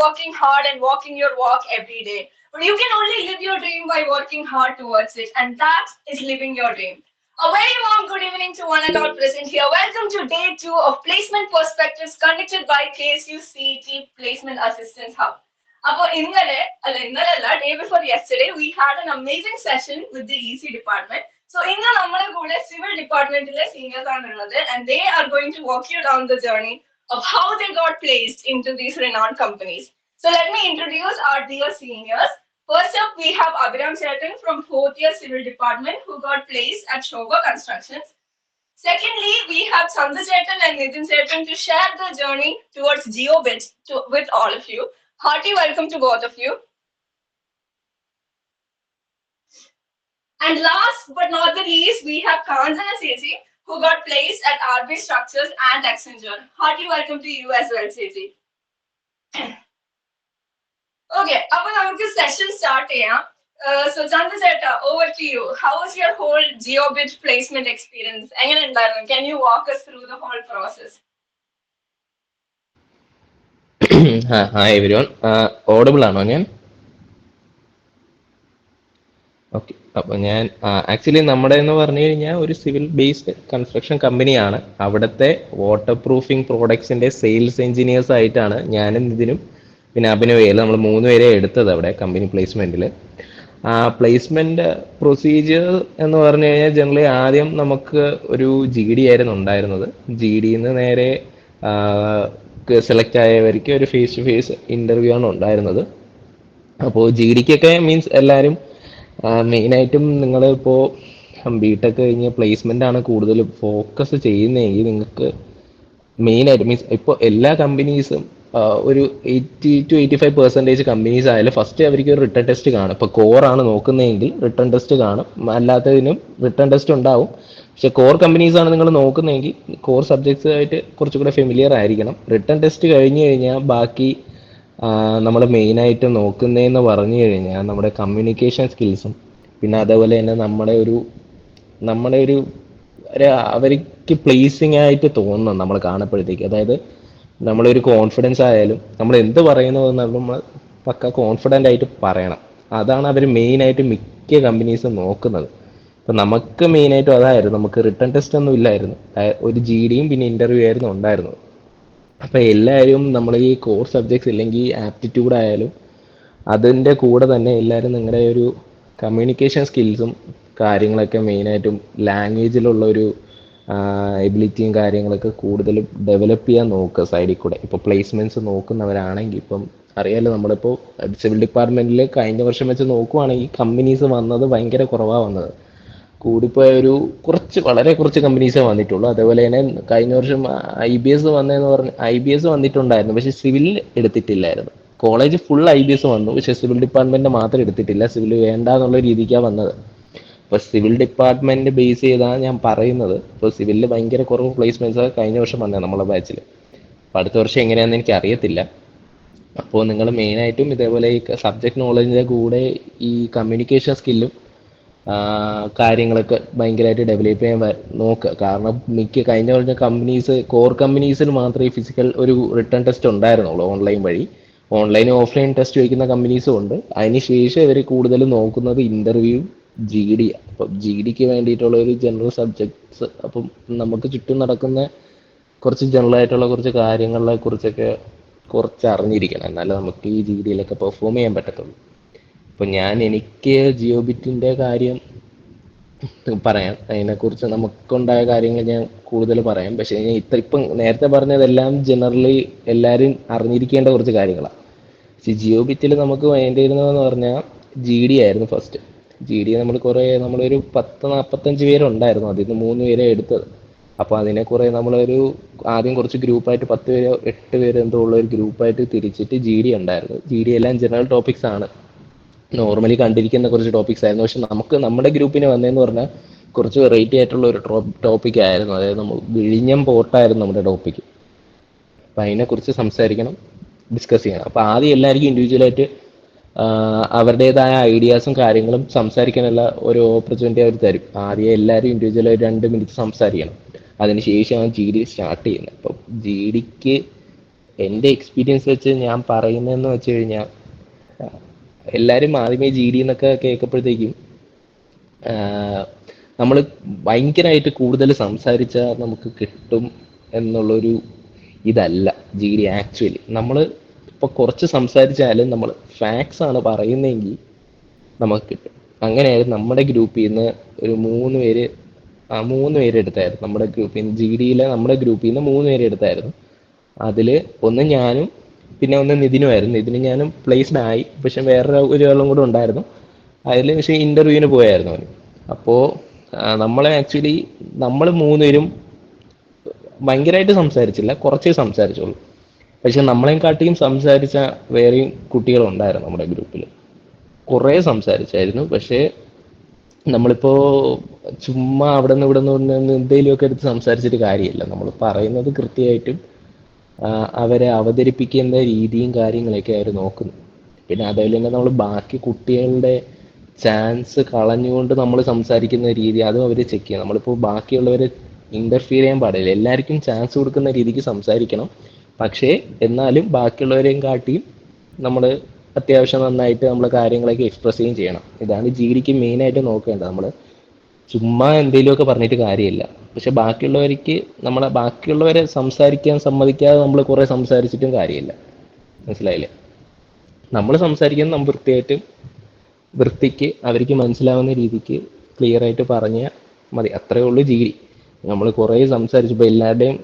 working hard and walking your walk every day. But you can only live your dream by working hard towards it, and that is living your dream. A very warm good evening to one and all present here. Welcome to day two of Placement Perspectives conducted by KSU CET Placement Assistance Hub. അപ്പോൾ ഇന്നലെ day before yesterday we had an amazing session with the EC department. So ഇന്ന് നമ്മുടെ കൂടെ civil ഡിപ്പാർട്ട്മെന്റിലെ seniors ആണുള്ളത്, and they are going to walk you down the journey of how they got placed into these renowned companies. So let me introduce our dear seniors. First up, we have Abhiram Chetan from 4th year Civil Department who got placed at Shoga Constructions. Secondly, we have Chandra Chetan and Nitin Chetan to share the journey towards GeoBit with all of you. Hearty welcome to both of you. And last but not the least, we have Kanjana Sethi who got placed at RB Structures and Accenture. Hearty welcome to you as well, Sethi. Okay, now we session start here. So Chandra Cheta, over to you. How was your whole GeoBit placement experience? Can you walk us through the whole process? Hi everyone. Audible ആണോ ഞാൻ? Okay. അപ്പോൾ ഞാൻ actually നമ്മുടെ എന്ന് പറഞ്ഞു കഴിഞ്ഞാൽ ഒരു civil based construction കമ്പനിയാണ്. അവിടുത്തെ വാട്ടർ പ്രൂഫിംഗ് പ്രോഡക്ട്സിന്റെ സെയിൽസ് എഞ്ചിനീയേഴ്സ് ആയിട്ടാണ് ഞാനും ഇതിനും പിന്നെ അഭിനവയിൽ നമ്മൾ 3 പേരെ എടുത്തത് അവിടെ കമ്പനി പ്ലേസ്മെന്റിൽ. പ്ലേസ്മെന്റ് പ്രൊസീജിയർ എന്ന് പറഞ്ഞു കഴിഞ്ഞാൽ ജനറലി ആദ്യം നമുക്ക് ഒരു GD ആയിരുന്നു ഉണ്ടായിരുന്നത്. GDന്ന് നേരെ സെലക്ട് ആയവർക്ക് ഒരു ഫേസ് ടു ഫേസ് ഇന്റർവ്യൂ ആണ് ഉണ്ടായിരുന്നത്. അപ്പോൾ GDക്കൊക്കെ മീൻസ് എല്ലാവരും മെയിനായിട്ടും നിങ്ങൾ ഇപ്പോൾ ബിടെക് കഴിഞ്ഞ് പ്ലേസ്മെന്റ് ആണ് കൂടുതൽ ഫോക്കസ് ചെയ്യുന്നതെങ്കിൽ നിങ്ങൾക്ക് മെയിനായിട്ട് മീൻസ് ഇപ്പോൾ എല്ലാ കമ്പനീസും ഒരു 80-85% കമ്പനീസ് ആയാലും ഫസ്റ്റ് അവർക്ക് ഒരു റിട്ടേൺ ടെസ്റ്റ് കാണും. ഇപ്പോൾ കോറാണ് നോക്കുന്നതെങ്കിൽ റിട്ടേൺ ടെസ്റ്റ് കാണും, അല്ലാത്തതിനും റിട്ടേൺ ടെസ്റ്റ് ഉണ്ടാവും. പക്ഷെ കോർ കമ്പനീസ് ആണ് നിങ്ങൾ നോക്കുന്നതെങ്കിൽ കോർ സബ്ജക്ട്സ് ആയിട്ട് കുറച്ചുകൂടെ ഫെമിലിയർ ആയിരിക്കണം. റിട്ടേൺ ടെസ്റ്റ് കഴിഞ്ഞ് കഴിഞ്ഞാൽ ബാക്കി നമ്മൾ മെയിനായിട്ട് നോക്കുന്നതെന്ന് പറഞ്ഞു കഴിഞ്ഞാൽ നമ്മുടെ കമ്മ്യൂണിക്കേഷൻ സ്കിൽസും പിന്നെ അതേപോലെ തന്നെ നമ്മുടെ ഒരു അവർക്ക് പ്ലേസിങ് ആയിട്ട് തോന്നണം നമ്മൾ കാണുമ്പോഴത്തേക്ക്. അതായത് നമ്മളൊരു കോൺഫിഡൻസ് ആയാലും നമ്മൾ എന്ത് പറയുന്നതെന്ന് നമ്മൾ പക്ക കോൺഫിഡൻ്റ് ആയിട്ട് പറയണം. അതാണ് അവർ മെയിനായിട്ട് മിക്ക കമ്പനീസും നോക്കുന്നത്. അപ്പം നമുക്ക് മെയിനായിട്ടും അതായിരുന്നു. നമുക്ക് റിട്ടേൺ ടെസ്റ്റ് ഒന്നും ഇല്ലായിരുന്നു, ഒരു GDയും പിന്നെ ഇൻ്റർവ്യൂ ആയിരുന്നു ഉണ്ടായിരുന്നത്. അപ്പം എല്ലാവരും നമ്മൾ ഈ കോർ സബ്ജക്ട്സ് ഇല്ലെങ്കിൽ ആപ്റ്റിറ്റ്യൂഡ് ആയാലും അതിൻ്റെ കൂടെ തന്നെ എല്ലാവരും നിങ്ങളുടെ ഒരു കമ്മ്യൂണിക്കേഷൻ സ്കിൽസും കാര്യങ്ങളൊക്കെ മെയിനായിട്ടും ലാംഗ്വേജിലുള്ള ഒരു എബിലിറ്റിയും കാര്യങ്ങളൊക്കെ കൂടുതലും ഡെവലപ്പ് ചെയ്യാൻ നോക്കുക സൈഡിൽ കൂടെ. ഇപ്പോൾ പ്ലേസ്മെൻറ്റ്സ് നോക്കുന്നവരാണെങ്കിൽ ഇപ്പം അറിയാമല്ലോ, നമ്മളിപ്പോൾ സിവിൽ ഡിപ്പാർട്ട്മെൻറ്റിൽ കഴിഞ്ഞ വർഷം വെച്ച് നോക്കുവാണെങ്കിൽ കമ്പനീസ് വന്നത് ഭയങ്കര കുറവാണ് വന്നത്. കൂടിപ്പോയ വളരെ കുറച്ച് കമ്പനീസേ വന്നിട്ടുള്ളൂ. അതേപോലെ തന്നെ കഴിഞ്ഞ വർഷം IBS വന്നതെന്ന് പറഞ്ഞ് IBS വന്നിട്ടുണ്ടായിരുന്നു, പക്ഷെ സിവിൽ എടുത്തിട്ടില്ലായിരുന്നു. കോളേജ് ഫുൾ IBS വന്നു, പക്ഷെ സിവിൽ ഡിപ്പാർട്ട്മെന്റ് മാത്രം എടുത്തിട്ടില്ല. സിവിൽ വേണ്ട എന്നുള്ള രീതിക്കാണ് വന്നത്. ഇപ്പോൾ സിവിൽ ഡിപ്പാർട്ട്മെന്റ് ബേസ് ചെയ്താണ് ഞാൻ പറയുന്നത്. ഇപ്പോൾ സിവിലിൽ ഭയങ്കര കുറവ് പ്ലേസ്മെന്റ്സ് കഴിഞ്ഞ വർഷം വന്നത് നമ്മളെ ബാച്ചിൽ. അപ്പോൾ അടുത്ത വർഷം എങ്ങനെയാണെന്ന് എനിക്ക് അറിയത്തില്ല. അപ്പോൾ നിങ്ങൾ മെയിനായിട്ടും ഇതേപോലെ ഈ സബ്ജക്ട് നോളജിൻ്റെ കൂടെ ഈ കമ്മ്യൂണിക്കേഷൻ സ്കില്ലും കാര്യങ്ങളൊക്കെ ഭയങ്കരമായിട്ട് ഡെവലപ്പ് ചെയ്യാൻ നോക്കുക. കാരണം കഴിഞ്ഞ പറഞ്ഞ കോർ കമ്പനീസിന് മാത്രമേ ഫിസിക്കൽ ഒരു റിട്ടേൺ ടെസ്റ്റ് ഉണ്ടായിരുന്നുള്ളൂ ഓൺലൈൻ വഴി. ഓൺലൈനും ഓഫ്ലൈൻ ടെസ്റ്റ് വയ്ക്കുന്ന കമ്പനീസും ഉണ്ട്. അതിനുശേഷം ഇവർ കൂടുതലും നോക്കുന്നത് ഇന്റർവ്യൂ GD. അപ്പം GDക്ക് വേണ്ടിയിട്ടുള്ള ഒരു ജനറൽ സബ്ജക്ട്സ്, അപ്പം നമുക്ക് ചുറ്റും നടക്കുന്ന കുറച്ച് ജനറൽ ആയിട്ടുള്ള കുറച്ച് കാര്യങ്ങളെ കുറിച്ചൊക്കെ കുറച്ച് അറിഞ്ഞിരിക്കണം, എന്നാലേ നമുക്ക് ഈ GDയിലൊക്കെ പെർഫോം ചെയ്യാൻ പറ്റത്തുള്ളൂ. അപ്പോൾ എനിക്ക് GeoBitൻ്റെ കാര്യം പറയാം. അതിനെക്കുറിച്ച് നമുക്കുണ്ടായ കാര്യങ്ങൾ ഞാൻ കൂടുതൽ പറയാം. പക്ഷേ ഞാൻ ഇപ്പം നേരത്തെ പറഞ്ഞതെല്ലാം ജനറലി എല്ലാവരും അറിഞ്ഞിരിക്കേണ്ട കുറച്ച് കാര്യങ്ങളാണ്. പക്ഷേ GeoBitൽ നമുക്ക് വേണ്ടിയിരുന്നതെന്ന് പറഞ്ഞാൽ GD ആയിരുന്നു ഫസ്റ്റ്. GD നമ്മളൊരു 10-45 പേരുണ്ടായിരുന്നു, അതിൽ നിന്ന് 3 പേരെ എടുത്തത്. അപ്പോൾ അതിനെ നമ്മളൊരു ആദ്യം കുറച്ച് ഗ്രൂപ്പായിട്ട് 10 പേരോ 8 പേരോ എന്തോ ഉള്ള ഒരു ഗ്രൂപ്പായിട്ട് തിരിച്ചിട്ട് GD ഉണ്ടായിരുന്നു. GD എല്ലാം ജനറൽ ടോപ്പിക്സ് ആണ്, നോർമലി കണ്ടിരിക്കുന്ന കുറച്ച് ടോപ്പിക്സ് ആയിരുന്നു. പക്ഷെ നമ്മുടെ ഗ്രൂപ്പിന് വന്നതെന്ന് പറഞ്ഞാൽ കുറച്ച് വെറൈറ്റി ആയിട്ടുള്ള ഒരു ടോപ്പിക് ആയിരുന്നു. അതായത് വിഴിഞ്ഞം പോർട്ടായിരുന്നു നമ്മുടെ ടോപ്പിക്ക്. അപ്പം അതിനെക്കുറിച്ച് സംസാരിക്കണം, ഡിസ്കസ് ചെയ്യണം. അപ്പോൾ ആദ്യം എല്ലാവർക്കും ഇൻഡിവിജ്വലായിട്ട് അവരുടേതായ ഐഡിയാസും കാര്യങ്ങളും സംസാരിക്കാനുള്ള ഒരു ഓപ്പർച്യൂണിറ്റി അവർ തരും. ആദ്യം എല്ലാവരും ഇൻഡിവിജ്വലായിട്ട് 2 മിനിറ്റ് സംസാരിക്കണം. അതിനുശേഷമാണ് GD സ്റ്റാർട്ട് ചെയ്യുന്നത്. അപ്പം GDക്ക് എൻ്റെ എക്സ്പീരിയൻസ് വെച്ച് ഞാൻ പറയുന്നതെന്ന് വെച്ച് കഴിഞ്ഞാൽ, എല്ലാവരും ആദ്യമേ ജി ഡി എന്നൊക്കെ കേൾക്കുമ്പോഴത്തേക്കും നമ്മൾ ഭയങ്കരമായിട്ട് കൂടുതൽ സംസാരിച്ചാൽ നമുക്ക് കിട്ടും എന്നുള്ളൊരു ഇതല്ല ജി ഡി ആക്ച്വലി. നമ്മൾ ഇപ്പോൾ കുറച്ച് സംസാരിച്ചാലും നമ്മൾ ഫാക്ട്സ് ആണ് പറയുന്നതെങ്കിൽ നമുക്ക് കിട്ടും. അങ്ങനെയായിരുന്നു നമ്മുടെ ഗ്രൂപ്പിൽ നിന്ന് ഒരു 3 പേര്, 3 പേര് എടുത്തായിരുന്നു. നമ്മുടെ ഗ്രൂപ്പിൽ നിന്ന് ജി ഡിയിലെ നമ്മുടെ ഗ്രൂപ്പിൽ നിന്ന് 3 പേര് എടുത്തായിരുന്നു. അതിൽ ഒന്ന് ഞാനും പിന്നെ ഒന്ന് നിതിനുമായിരുന്നു. നിതിന് ഞാനും പ്ലേസ്ഡ് ആയി, പക്ഷെ വേറെ ഒരാളും കൂടെ ഉണ്ടായിരുന്നു. അതിൽ പക്ഷേ ഇൻ്റർവ്യൂവിന് പോയായിരുന്നു അവന്. അപ്പോൾ നമ്മളെ ആക്ച്വലി നമ്മൾ 3 പേരും ഭയങ്കരമായിട്ട് സംസാരിച്ചില്ല, കുറച്ചേ സംസാരിച്ചുള്ളൂ. പക്ഷെ നമ്മളെയും കാട്ടിയും സംസാരിച്ച വേറെയും കുട്ടികളുണ്ടായിരുന്നു നമ്മുടെ ഗ്രൂപ്പിൽ. കുറേ സംസാരിച്ചായിരുന്നു. പക്ഷേ നമ്മളിപ്പോ ചുമ്മാ അവിടെ നിന്ന് ഇവിടെ നിന്ന് എന്തെങ്കിലുമൊക്കെ എടുത്ത് സംസാരിച്ചിട്ട് കാര്യമില്ല. നമ്മൾ പറയുന്നത് കൃത്യമായിട്ടും അവരെ അവതരിപ്പിക്കുന്ന രീതിയും കാര്യങ്ങളൊക്കെ അവർ നോക്കുന്നു. പിന്നെ അതുപോലെ തന്നെ നമ്മൾ ബാക്കി കുട്ടികളുടെ ചാൻസ് കളഞ്ഞുകൊണ്ട് നമ്മൾ സംസാരിക്കുന്ന രീതി അതും അവർ ചെക്ക് ചെയ്യണം. നമ്മളിപ്പോൾ ബാക്കിയുള്ളവരെ ഇന്റർഫിയർ ചെയ്യാൻ പാടില്ല. എല്ലാവർക്കും ചാൻസ് കൊടുക്കുന്ന രീതിക്ക് സംസാരിക്കണം. പക്ഷേ എന്നാലും ബാക്കിയുള്ളവരെയും കാട്ടിയും നമ്മൾ അത്യാവശ്യം നന്നായിട്ട് നമ്മൾ കാര്യങ്ങളൊക്കെ എക്സ്പ്രസ് ചെയ്യുകയും ചെയ്യണം. ഇതാണ് ജി ഡിക്ക് മെയിനായിട്ട് നോക്കേണ്ടത്. നമ്മൾ ചുമ്മാ എന്തെങ്കിലുമൊക്കെ പറഞ്ഞിട്ട് കാര്യമില്ല. പക്ഷെ ബാക്കിയുള്ളവരെ സംസാരിക്കാൻ സമ്മതിക്കാതെ നമ്മൾ കുറേ സംസാരിച്ചിട്ടും കാര്യമില്ല. മനസ്സിലായില്ലേ? നമ്മൾ സംസാരിക്കുന്നത് നമ്മൾ വൃത്തിക്ക് അവർക്ക് മനസ്സിലാവുന്ന രീതിക്ക് ക്ലിയർ ആയിട്ട് പറഞ്ഞാൽ മതി. അത്രേ ഉള്ളൂ ജി ഡി. നമ്മൾ കുറേ സംസാരിച്ചപ്പോൾ എല്ലാവരുടെയും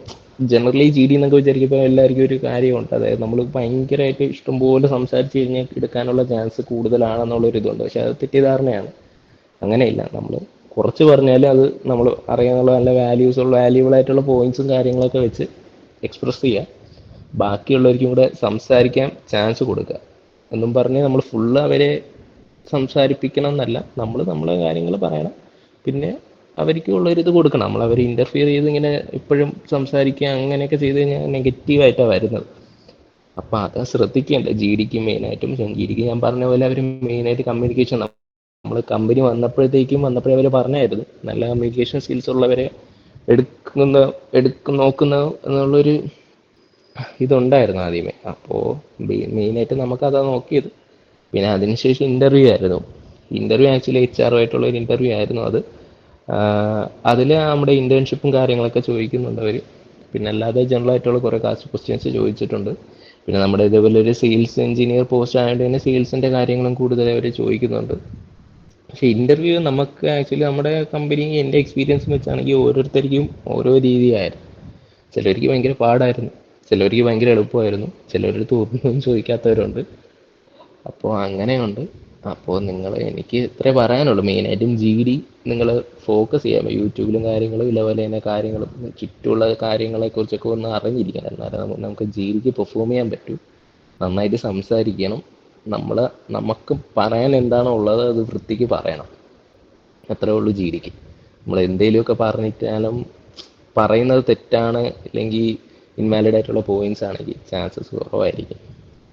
ജനറലി ജി ഡി എന്നൊക്കെ വിചാരിക്കുമ്പോൾ എല്ലാവർക്കും ഒരു കാര്യമുണ്ട്. അതായത് നമ്മൾ ഭയങ്കരമായിട്ട് ഇഷ്ടംപോലെ സംസാരിച്ച് കഴിഞ്ഞാൽ എടുക്കാനുള്ള ചാൻസ് കൂടുതലാണെന്നുള്ളൊരു ഇതുണ്ട്. പക്ഷെ അത് തെറ്റിദ്ധാരണയാണ്. അങ്ങനെയില്ല. നമ്മൾ കുറച്ച് പറഞ്ഞാലും അത് നമ്മൾ അറിയാനുള്ള നല്ല വാല്യൂബിൾ ആയിട്ടുള്ള പോയിന്റ്സും കാര്യങ്ങളൊക്കെ വെച്ച് എക്സ്പ്രസ് ചെയ്യുക. ബാക്കിയുള്ളവർക്കും കൂടെ സംസാരിക്കാൻ ചാൻസ് കൊടുക്കുക എന്നും പറഞ്ഞ് നമ്മൾ ഫുള്ള് അവരെ സംസാരിപ്പിക്കണം എന്നല്ല. നമ്മൾ നമ്മളെ കാര്യങ്ങൾ പറയണം. പിന്നെ അവർക്കുള്ളൊരിത് കൊടുക്കണം. നമ്മൾ അവരെ ഇൻ്റർഫിയർ ചെയ്ത് ഇങ്ങനെ എപ്പോഴും സംസാരിക്കുക അങ്ങനെയൊക്കെ ചെയ്ത് കഴിഞ്ഞാൽ നെഗറ്റീവായിട്ടാണ് വരുന്നത്. അപ്പം അത് ശ്രദ്ധിക്കേണ്ടത് ജി ഡിക്ക് മെയിനായിട്ടും. ജി ഡിക്ക് ഞാൻ പറഞ്ഞ പോലെ അവർ മെയിനായിട്ട് കമ്മ്യൂണിക്കേഷൻ, നമ്മൾ കമ്പനി വന്നപ്പോഴേ അവർ പറഞ്ഞായിരുന്നു നല്ല കമ്മ്യൂണിക്കേഷൻ സ്കിൽസ് ഉള്ളവരെ നോക്കുന്ന എന്നുള്ളൊരു ഇതുണ്ടായിരുന്നു ആദ്യമേ. അപ്പോൾ മെയിനായിട്ട് നമുക്കതാ നോക്കിയത്. പിന്നെ അതിനുശേഷം ഇൻ്റർവ്യൂ ആയിരുന്നു. ഇൻ്റർവ്യൂ ആക്ച്വലി HR ആയിട്ടുള്ള ഒരു ഇൻ്റർവ്യൂ ആയിരുന്നു അത്. അതിൽ നമ്മുടെ ഇൻറ്റേൺഷിപ്പും കാര്യങ്ങളൊക്കെ ചോദിക്കുന്നുണ്ട് അവർ. പിന്നെ അല്ലാതെ ജനറൽ ആയിട്ടുള്ള കുറേ കാസ്റ്റ് ക്വസ്റ്റ്യൻസ് ചോദിച്ചിട്ടുണ്ട്. പിന്നെ നമ്മുടെ ഇതേപോലെ ഒരു സെയിൽസ് എഞ്ചിനീയർ പോസ്റ്റ് ആയതുകൊണ്ട് തന്നെ സെയിൽസിൻ്റെ കാര്യങ്ങളും കൂടുതൽ അവർ ചോദിക്കുന്നുണ്ട്. പക്ഷെ ഇൻ്റർവ്യൂ നമുക്ക് ആക്ച്വലി നമ്മുടെ കമ്പനി എൻ്റെ എക്സ്പീരിയൻസ് വെച്ചാണെങ്കിൽ ഓരോരുത്തർക്കും ഓരോ രീതിയായിരുന്നു. ചിലർക്ക് ഭയങ്കര പാടായിരുന്നു, ചിലർക്ക് ഭയങ്കര എളുപ്പമായിരുന്നു, ചിലരടുത്ത് ഒന്നും ചോദിക്കാത്തവരുണ്ട്. അപ്പോൾ അങ്ങനെയുണ്ട്. അപ്പോൾ എനിക്ക് ഇത്രേ പറയാനുള്ളൂ. മെയിനായിട്ടും ജി ഡി നിങ്ങൾ ഫോക്കസ് ചെയ്യാം. യൂട്യൂബിലും കാര്യങ്ങളും ഇതേപോലെ തന്നെ കാര്യങ്ങളും ചുറ്റുമുള്ള കാര്യങ്ങളെക്കുറിച്ചൊക്കെ ഒന്ന് അറിഞ്ഞിരിക്കണം. എന്നാലും നമുക്ക് ജി ഡിക്ക് പെർഫോം ചെയ്യാൻ പറ്റൂ. നന്നായിട്ട് സംസാരിക്കണം. നമുക്ക് പറയാൻ എന്താണോ ഉള്ളത് അത് വൃത്തിക്ക് പറയണം. അത്രേ ഉള്ളൂ ജി ഡിക്ക്. നമ്മൾ എന്തെങ്കിലുമൊക്കെ പറഞ്ഞിട്ടാലും പറയുന്നത് തെറ്റാണ് അല്ലെങ്കിൽ ഇൻവാലിഡ് ആയിട്ടുള്ള പോയിന്റ്സ് ആണെങ്കിൽ ചാൻസസ് കുറവായിരിക്കും.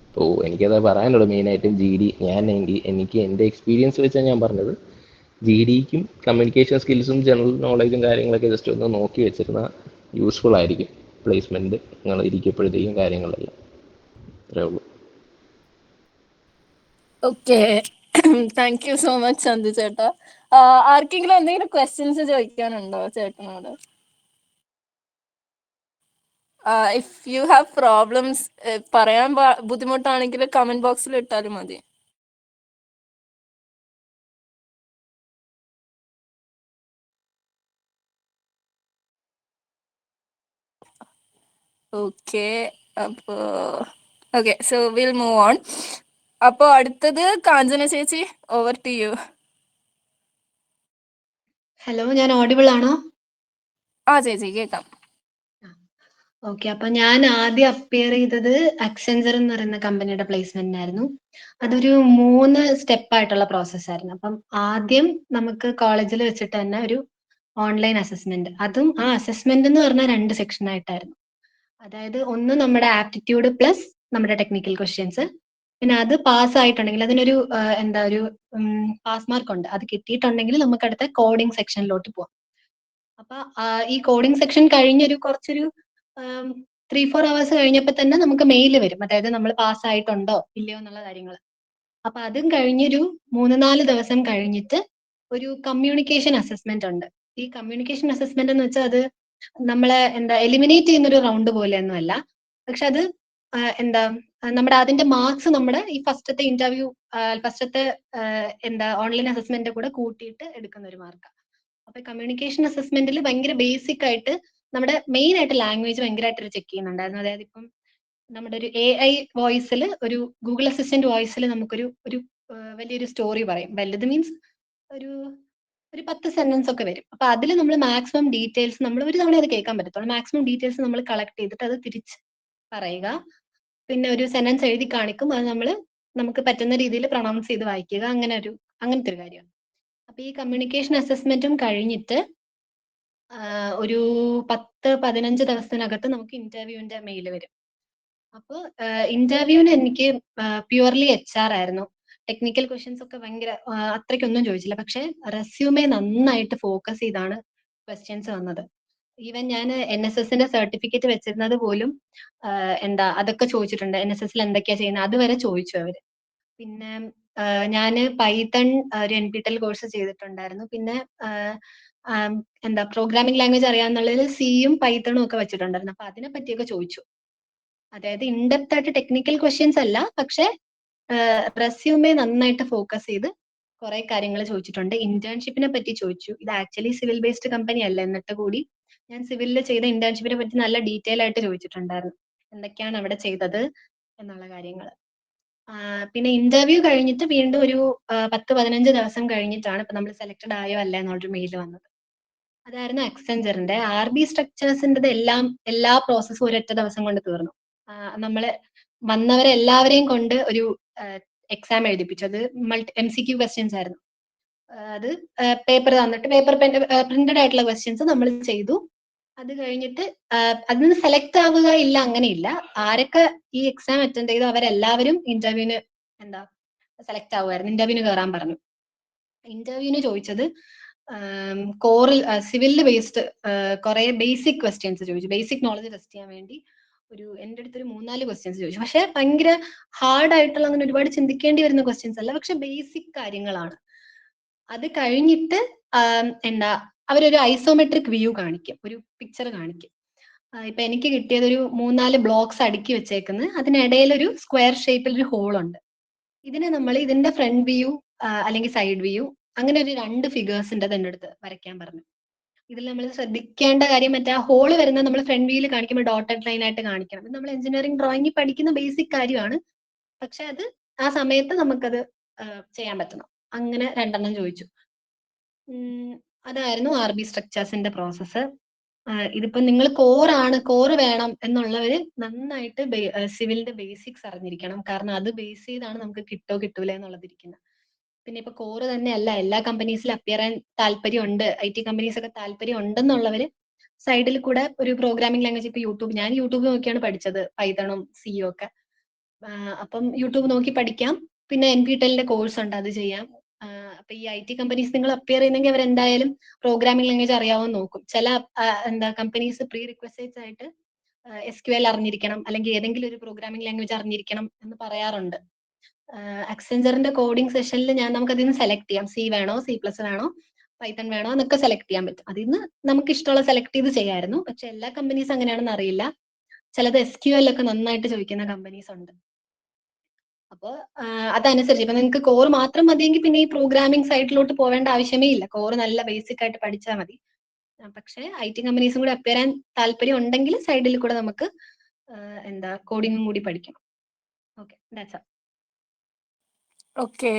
അപ്പോൾ എനിക്കത് പറയാനുള്ളൂ മെയിനായിട്ടും ജി ഡി. എനിക്ക് എൻ്റെ എക്സ്പീരിയൻസ് വെച്ചാണ് ഞാൻ പറഞ്ഞത്. ജി ഡിക്കും കമ്മ്യൂണിക്കേഷൻ സ്കിൽസും ജനറൽ നോളേജും കാര്യങ്ങളൊക്കെ ജസ്റ്റ് ഒന്ന് നോക്കി വെച്ചിരുന്നാൽ യൂസ്ഫുൾ ആയിരിക്കും പ്ലേസ്മെൻറ്റ് നിങ്ങൾ ഇരിക്കപ്പോഴത്തേക്കും കാര്യങ്ങളെല്ലാം. അത്രേ ഉള്ളൂ. Okay, thank you so much Chandu ചേട്ടാ. ആർക്കെങ്കിലും എന്തെങ്കിലും ക്വസ്റ്റ്യൻസ് ചോദിക്കാനുണ്ടോ ചേട്ടനോട്? ഇഫ് യു ഹാവ് പ്രോബ്ലംസ് പറയാൻ ബുദ്ധിമുട്ടാണെങ്കിൽ കമന്റ് ബോക്സിൽ ഇട്ടാലും മതി. ഓക്കെ, അപ്പോ okay, so will move on. അപ്പോ അടുത്തത് കാഞ്ചന ചേച്ചി, ഓവർ ടു യു. ഹലോ, ഞാൻ ഓഡിബിൾ ആണോ? ചേച്ചി കേൾക്കാം. ഓക്കെ, അപ്പൊ ഞാൻ ആദ്യം അപ്പിയർ ചെയ്തത് അക്സെഞ്ചർ എന്ന് പറയുന്ന കമ്പനിയുടെ പ്ലേസ്മെന്റിനായിരുന്നു. അതൊരു 3 സ്റ്റെപ്പ് ആയിട്ടുള്ള പ്രോസസ് ആയിരുന്നു. അപ്പം ആദ്യം നമുക്ക് കോളേജിൽ വെച്ചിട്ട് തന്നെ ഒരു ഓൺലൈൻ അസസ്മെന്റ്. അതും ആ അസസ്മെന്റ് എന്ന് പറഞ്ഞാൽ 2 സെക്ഷൻ ആയിട്ടായിരുന്നു. അതായത് ഒന്ന് നമ്മുടെ ആപ്റ്റിറ്റ്യൂഡ് പ്ലസ് നമ്മുടെ ടെക്നിക്കൽ ക്വസ്റ്റ്യൻസ്. പിന്നെ അത് പാസ് ആയിട്ടുണ്ടെങ്കിൽ അതിനൊരു ഒരു പാസ് മാർക്ക് ഉണ്ട്. അത് കിട്ടിയിട്ടുണ്ടെങ്കിൽ നമുക്ക് അടുത്ത കോഡിംഗ് സെക്ഷനിലോട്ട് പോവാം. അപ്പൊ ഈ കോഡിംഗ് സെക്ഷൻ കഴിഞ്ഞൊരു കുറച്ചൊരു 3-4 hours കഴിഞ്ഞപ്പോൾ തന്നെ നമുക്ക് മെയിൽ വരും, അതായത് നമ്മൾ പാസ്സായിട്ടുണ്ടോ ഇല്ലയോ എന്നുള്ള കാര്യങ്ങൾ. അപ്പൊ അതും കഴിഞ്ഞൊരു 3-4 ദിവസം കഴിഞ്ഞിട്ട് ഒരു കമ്മ്യൂണിക്കേഷൻ അസസ്മെന്റ് ഉണ്ട്. ഈ കമ്മ്യൂണിക്കേഷൻ അസസ്മെന്റ് എന്ന് വെച്ചാൽ അത് നമ്മളെ എലിമിനേറ്റ് ചെയ്യുന്ന ഒരു റൗണ്ട് പോലെയൊന്നും അല്ല, പക്ഷെ അത് നമ്മുടെ അതിന്റെ മാർക്സ് നമ്മുടെ ഈ ഫസ്റ്റത്തെ ഇന്റർവ്യൂ, ഫസ്റ്റത്തെ ഓൺലൈൻ അസസ്മെന്റ് കൂടെ കൂട്ടിയിട്ട് എടുക്കുന്ന ഒരു മാർക്കാണ്. അപ്പൊ കമ്മ്യൂണിക്കേഷൻ അസസ്മെന്റിൽ ഭയങ്കര ബേസിക് ആയിട്ട് നമ്മുടെ മെയിൻ ആയിട്ട് ലാംഗ്വേജ് ഭയങ്കരമായിട്ട് ചെക്ക് ചെയ്യുന്നുണ്ടായിരുന്നു. അതായത് ഇപ്പം നമ്മുടെ ഒരു AI വോയിസിൽ, ഒരു ഗൂഗിൾ അസിസ്റ്റന്റ് വോയിസിൽ നമുക്കൊരു ഒരു വലിയൊരു സ്റ്റോറി പറയും. വലുത് മീൻസ് ഒരു 10 സെന്റൻസ് ഒക്കെ വരും. അപ്പൊ അതിൽ നമ്മൾ മാക്സിമം ഡീറ്റെയിൽസ്, നമ്മൾ ഒരു തവണ അത് കേൾക്കാൻ പറ്റത്തുള്ളൂ, മാക്സിമം ഡീറ്റെയിൽസ് നമ്മൾ കളക്ട് ചെയ്തിട്ട് അത് തിരിച്ച് പറയുക. പിന്നെ ഒരു സെന്റൻസ് എഴുതി കാണിക്കും, അത് നമുക്ക് പറ്റുന്ന രീതിയിൽ പ്രൊണൗൺസ് ചെയ്ത് വായിക്കുക, അങ്ങനത്തെ ഒരു കാര്യമാണ്. അപ്പൊ ഈ കമ്മ്യൂണിക്കേഷൻ അസസ്മെന്റും കഴിഞ്ഞിട്ട് ഒരു 10-15 ദിവസത്തിനകത്ത് നമുക്ക് ഇന്റർവ്യൂവിന്റെ മെയിൽ വരും. അപ്പോൾ ഇന്റർവ്യൂവിന് എനിക്ക് പ്യുവർലി HR ആയിരുന്നു. ടെക്നിക്കൽ ക്വസ്റ്റ്യൻസ് ഒക്കെ ഭയങ്കര അത്രയ്ക്കൊന്നും ചോദിച്ചില്ല, പക്ഷെ റെസ്യൂമെ നന്നായിട്ട് ഫോക്കസ് ചെയ്താണ് ക്വസ്റ്റ്യൻസ് വന്നത്. ഈവൻ ഞാൻ NSSന്റെ സർട്ടിഫിക്കറ്റ് വെച്ചിരുന്നത് പോലും അതൊക്കെ ചോദിച്ചിട്ടുണ്ട്. NSSൽ എന്തൊക്കെയാ ചെയ്യുന്നത് അതുവരെ ചോദിച്ചു അവര്. പിന്നെ ഞാൻ പൈത്തൺ ഒരു NPTEL കോഴ്സ് ചെയ്തിട്ടുണ്ടായിരുന്നു. പിന്നെ പ്രോഗ്രാമിംഗ് ലാംഗ്വേജ് അറിയാന്നുള്ളതിൽ സിയും പൈത്തണും ഒക്കെ വെച്ചിട്ടുണ്ടായിരുന്നു. അപ്പൊ അതിനെ പറ്റിയൊക്കെ ചോദിച്ചു. അതായത് ഇൻഡെപ്ത് ആയിട്ട് ടെക്നിക്കൽ ക്വസ്റ്റ്യൻസ് അല്ല, പക്ഷെ റെസ്യൂമെ നന്നായിട്ട് ഫോക്കസ് ചെയ്ത് കുറെ കാര്യങ്ങൾ ചോദിച്ചിട്ടുണ്ട്. ഇന്റേൺഷിപ്പിനെ പറ്റി ചോദിച്ചു. ഇത് ആക്ച്വലി സിവിൽ ബേസ്ഡ് കമ്പനി അല്ല, എന്നിട്ട് കൂടി ഞാൻ സിവിലിൽ ചെയ്ത ഇന്റേൺഷിപ്പിനെ പറ്റി നല്ല ഡീറ്റെയിൽ ആയിട്ട് ചോദിച്ചിട്ടുണ്ടായിരുന്നു, എന്തൊക്കെയാണ് അവിടെ ചെയ്തത് എന്നുള്ള കാര്യങ്ങൾ. പിന്നെ ഇന്റർവ്യൂ കഴിഞ്ഞിട്ട് വീണ്ടും ഒരു 10-15 ദിവസം കഴിഞ്ഞിട്ടാണ് ഇപ്പൊ നമ്മൾ സെലക്ടഡ് ആയോ അല്ല എന്നുള്ളൊരു മെയിൽ വന്നത്. അതായിരുന്നു അക്സെഞ്ചറിന്റെ. RB സ്ട്രക്ചേഴ്സിന്റെ എല്ലാ പ്രോസസ്സും ഒരൊറ്റ ദിവസം കൊണ്ട് തീർന്നു. നമ്മള് വന്നവരെ എല്ലാവരെയും കൊണ്ട് ഒരു എക്സാം എഴുതിപ്പിച്ചു. അത് MCQ ക്വസ്റ്റ്യൻസ് ആയിരുന്നു. അത് പേപ്പർ തന്നിട്ട് പ്രിന്റഡ് ആയിട്ടുള്ള ക്വസ്റ്റ്യൻസ് നമ്മൾ ചെയ്തു. അത് കഴിഞ്ഞിട്ട് അതിന് സെലക്ട് ആവുക ഇല്ല അങ്ങനെയില്ല, ആരൊക്കെ ഈ എക്സാം അറ്റൻഡ് ചെയ്തു അവരെല്ലാവരും ഇന്റർവ്യൂവിന് സെലക്ട് ആവുമായിരുന്നു. ഇന്റർവ്യൂവിന് കയറാൻ പറഞ്ഞു. ഇന്റർവ്യൂവിന് ചോദിച്ചത് കോറിൽ സിവിലിൽ ബേസ്ഡ് കുറെ ബേസിക് ക്വസ്റ്റ്യൻസ് ചോദിച്ചു. ബേസിക് നോളജ് ടെസ്റ്റ് ചെയ്യാൻ വേണ്ടി എന്റെ അടുത്തൊരു 3-4 ക്വസ്റ്റ്യൻസ് ചോദിച്ചു. പക്ഷെ ഭയങ്കര ഹാർഡ് ആയിട്ടുള്ള അങ്ങനെ ഒരുപാട് ചിന്തിക്കേണ്ടി വരുന്ന ക്വസ്റ്റ്യൻസ് അല്ല, പക്ഷെ ബേസിക് കാര്യങ്ങളാണ്. അത് കഴിഞ്ഞിട്ട് അവരൊരു ഐസോമെട്രിക് വ്യൂ കാണിക്കും, ഒരു പിക്ചർ കാണിക്കും. ഇപ്പൊ എനിക്ക് കിട്ടിയത് ഒരു 3-4 ബ്ലോക്സ് അടുക്കി വെച്ചേക്കുന്നത്, അതിനിടയിൽ ഒരു സ്ക്വയർ ഷേപ്പിൽ ഒരു ഹോൾ ഉണ്ട്. ഇതിന്റെ ഫ്രണ്ട് വ്യൂ അല്ലെങ്കിൽ സൈഡ് വ്യൂ, അങ്ങനെ ഒരു 2 ഫിഗേഴ്സിന്റെ എന്റെ അടുത്ത് വരയ്ക്കാൻ പറഞ്ഞു. ഇതിൽ നമ്മൾ ശ്രദ്ധിക്കേണ്ട കാര്യം, മറ്റേ ആ ഹോള് വരുന്നത് നമ്മൾ ഫ്രണ്ട് വ്യൂയിൽ കാണിക്കുമ്പോൾ ഡോട്ടഡ് ലൈൻ ആയിട്ട് കാണിക്കണം. ഇത് നമ്മൾ എഞ്ചിനീയറിംഗ് ഡ്രോയിങ്ങിൽ പഠിക്കുന്ന ബേസിക് കാര്യമാണ്, പക്ഷെ അത് ആ സമയത്ത് നമുക്കത് ചെയ്യാൻ പറ്റണം. അങ്ങനെ 2 ചോദിച്ചു. അതായിരുന്നു RB സ്ട്രക്ചേഴ്സിന്റെ പ്രോസസ്സ്. ഇതിപ്പോ നിങ്ങൾ കോർ വേണം എന്നുള്ളവര് നന്നായിട്ട് സിവിലിന്റെ ബേസിക്സ് അറിഞ്ഞിരിക്കണം, കാരണം അത് ബേസ് ചെയ്താണ് നമുക്ക് കിട്ടൂല എന്നുള്ളത് ഇരിക്കുന്നത്. പിന്നെ ഇപ്പൊ കോർ തന്നെയല്ല, എല്ലാ കമ്പനീസിലും അപ്പിയർ ചെയ്യാൻ താല്പര്യമുണ്ട്, IT കമ്പനീസ് ഒക്കെ താല്പര്യം ഉണ്ടെന്നുള്ളവര് സൈഡിൽ കൂടെ ഒരു പ്രോഗ്രാമിംഗ് ലാംഗ്വേജ്, ഇപ്പൊ ഞാൻ യൂട്യൂബ് നോക്കിയാണ് പഠിച്ചത്, പൈത്തണും സിയും ഒക്കെ. അപ്പം യൂട്യൂബ് നോക്കി പഠിക്കാം. പിന്നെ NPTELന്റെ കോഴ്സ് ഉണ്ട്, അത് ചെയ്യാം. അപ്പൊ ഈ IT കമ്പനീസ് നിങ്ങൾ അപ്പിയർ ചെയ്യുന്നെങ്കിൽ അവർ എന്തായാലും പ്രോഗ്രാമിംഗ് ലാംഗ്വേജ് അറിയാവുന്ന നോക്കും. ചില കമ്പനീസ് പ്രീ റിക്വസൈറ്റ്സ് ആയിട്ട് SQL അറിഞ്ഞിരിക്കണം, അല്ലെങ്കിൽ ഏതെങ്കിലും ഒരു പ്രോഗ്രാമിംഗ് ലാംഗ്വേജ് അറിഞ്ഞിരിക്കണം എന്ന് പറയാറുണ്ട്. അക്സെഞ്ചറിന്റെ കോഡിംഗ് സെഷനിൽ നമുക്ക് അതിൽ നിന്ന് സെലക്ട് ചെയ്യാം, C വേണോ, C+ വേണോ, പൈത്തൺ വേണോ എന്നൊക്കെ സെലക്ട് ചെയ്യാൻ പറ്റും. അതിൽ നിന്ന് നമുക്ക് ഇഷ്ടമുള്ള സെലക്ട് ചെയ്ത് ചെയ്യായിരുന്നു. പക്ഷെ എല്ലാ കമ്പനീസ് അങ്ങനെയാണെന്ന് അറിയില്ല. ചിലത് SQL ഒക്കെ നന്നായിട്ട് ചോദിക്കുന്ന കമ്പനീസ് ഉണ്ട്. അപ്പോൾ അതനുസരിച്ച് ഇപ്പൊ നിങ്ങൾക്ക് കോർ മാത്രം മതിയെങ്കിൽ പിന്നെ ഈ പ്രോഗ്രാമിംഗ് സൈഡിലോട്ട് പോവേണ്ട ആവശ്യമേ ഇല്ല, കോർ നല്ല ബേസിക് ആയിട്ട് പഠിച്ചാൽ മതി. പക്ഷെ IT കമ്പനീസും കൂടി അപ്പിയർ ചെയ്യാൻ താല്പര്യം ഉണ്ടെങ്കിൽ സൈഡിൽ കൂടെ നമുക്ക് കോഡിങ്ങും കൂടി പഠിക്കണം. Okay, that's all. ഓക്കെ,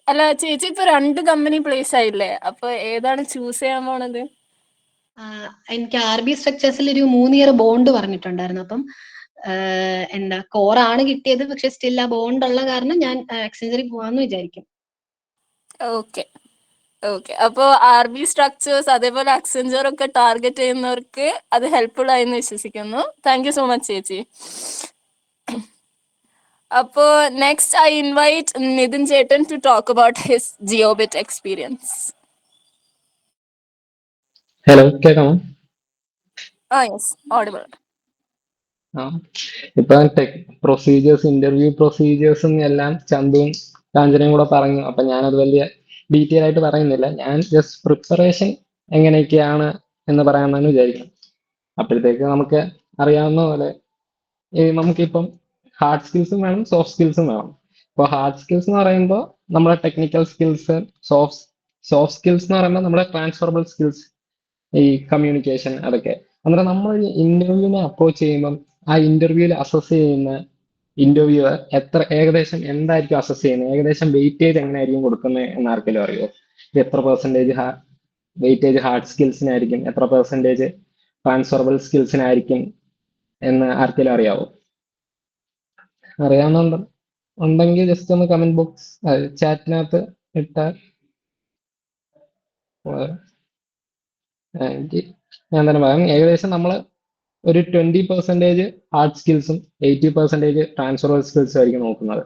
അല്ല ചേച്ചി ഇപ്പൊ 2 കമ്പനി പ്ലേസ് ആയില്ലേ, അപ്പൊ ഏതാണ് ചൂസ് ചെയ്യാൻ പോണത്? എനിക്ക് RB സ്ട്രക്ചേഴ്സിൽ ഒരു 3 ഇയർ ബോണ്ട് പറഞ്ഞിട്ടുണ്ടായിരുന്നു. അപ്പം കോറാണ് കിട്ടിയത്, പക്ഷെ സ്റ്റിൽ ആ ബോണ്ട് ഉള്ള കാരണം ഞാൻ അക്സെഞ്ചറിൽ പോവാന്ന് വിചാരിക്കും. ഓക്കെ, അപ്പോ RB സ്ട്രക്ചേഴ്സ് അതേപോലെ അക്സെഞ്ചർ ഒക്കെ ടാർഗറ്റ് ചെയ്യുന്നവർക്ക് അത് ഹെൽപ്ഫുൾ ആയെന്ന് വിശ്വസിക്കുന്നു. താങ്ക് യു സോ മച്ച് ചേച്ചി. അപ്പോ നെക്സ്റ്റ് ഐ ഇൻവൈറ്റ് നിതിൻ ചേട്ടൻ ടു ടോക്ക് അബൌട്ട് ഹിസ് ജിയോബിറ്റ് എക്സ്പീരിയൻസ്. ഹലോ, കേൾക്കാമോ? Yes, audible. ആ ഇപ്പൊ പ്രൊസീജിയേഴ്സ്, ഇന്റർവ്യൂ പ്രൊസീജിയേഴ്സും എല്ലാം ചന്തുവും കാഞ്ചനയും കൂടെ പറഞ്ഞു. അപ്പൊ ഞാനത് വലിയ ഡീറ്റെയിൽ ആയിട്ട് പറയുന്നില്ല. ഞാൻ ജസ്റ്റ് പ്രിപ്പറേഷൻ എങ്ങനെയൊക്കെയാണ് എന്ന് പറയാമെന്നാണ് വിചാരിക്കുന്നത്. അപ്പോഴത്തേക്ക് നമുക്ക് അറിയാവുന്ന പോലെ നമുക്കിപ്പം ഹാർഡ് സ്കിൽസും വേണം, സോഫ്റ്റ് സ്കിൽസും വേണം. ഇപ്പോൾ ഹാർഡ് സ്കിൽസ് എന്ന് പറയുമ്പോൾ നമ്മുടെ ടെക്നിക്കൽ സ്കിൽസ്, സോഫ്റ്റ് സ്കിൽസ് എന്ന് പറയുമ്പോൾ നമ്മുടെ ട്രാൻസ്ഫറബിൾ സ്കിൽസ്, ഈ കമ്മ്യൂണിക്കേഷൻ, അതൊക്കെ. അന്നേരം നമ്മൾ ഇന്റർവ്യൂവിനെ അപ്രോച്ച് ചെയ്യുമ്പം ആ ഇന്റർവ്യൂവിൽ അസസ് ചെയ്യുന്ന ഇന്റർവ്യൂവർ ഏകദേശം എന്തായിരിക്കും അസസ് ചെയ്യുന്നത്, ഏകദേശം വെയിറ്റേജ് എങ്ങനെയായിരിക്കും കൊടുക്കുന്നത് എന്ന് ആർക്കെങ്കിലും അറിയോ? എത്ര പെർസെൻറ്റേജ് വെയിറ്റേജ് ഹാർഡ് സ്കിൽസിനായിരിക്കും, എത്ര പെർസെൻറ്റേജ് ട്രാൻസ്ഫറബിൾ സ്കിൽസിനായിരിക്കും എന്ന് ആർക്കെങ്കിലും അറിയാവോ? അറിയാവുന്ന ഉണ്ടെങ്കിൽ ജസ്റ്റ് ഒന്ന് കമന്റ് ബോക്സ് ചാറ്റിനകത്ത് ഇട്ടാൽ എനിക്ക് ഞാൻ തന്നെ പറയാം. ഏകദേശം നമ്മൾ ഒരു 20% ഹാർഡ് സ്കിൽസും 80% ട്രാൻസ്ഫറബിൾ സ്കിൽസും ആയിരിക്കും നോക്കുന്നത്.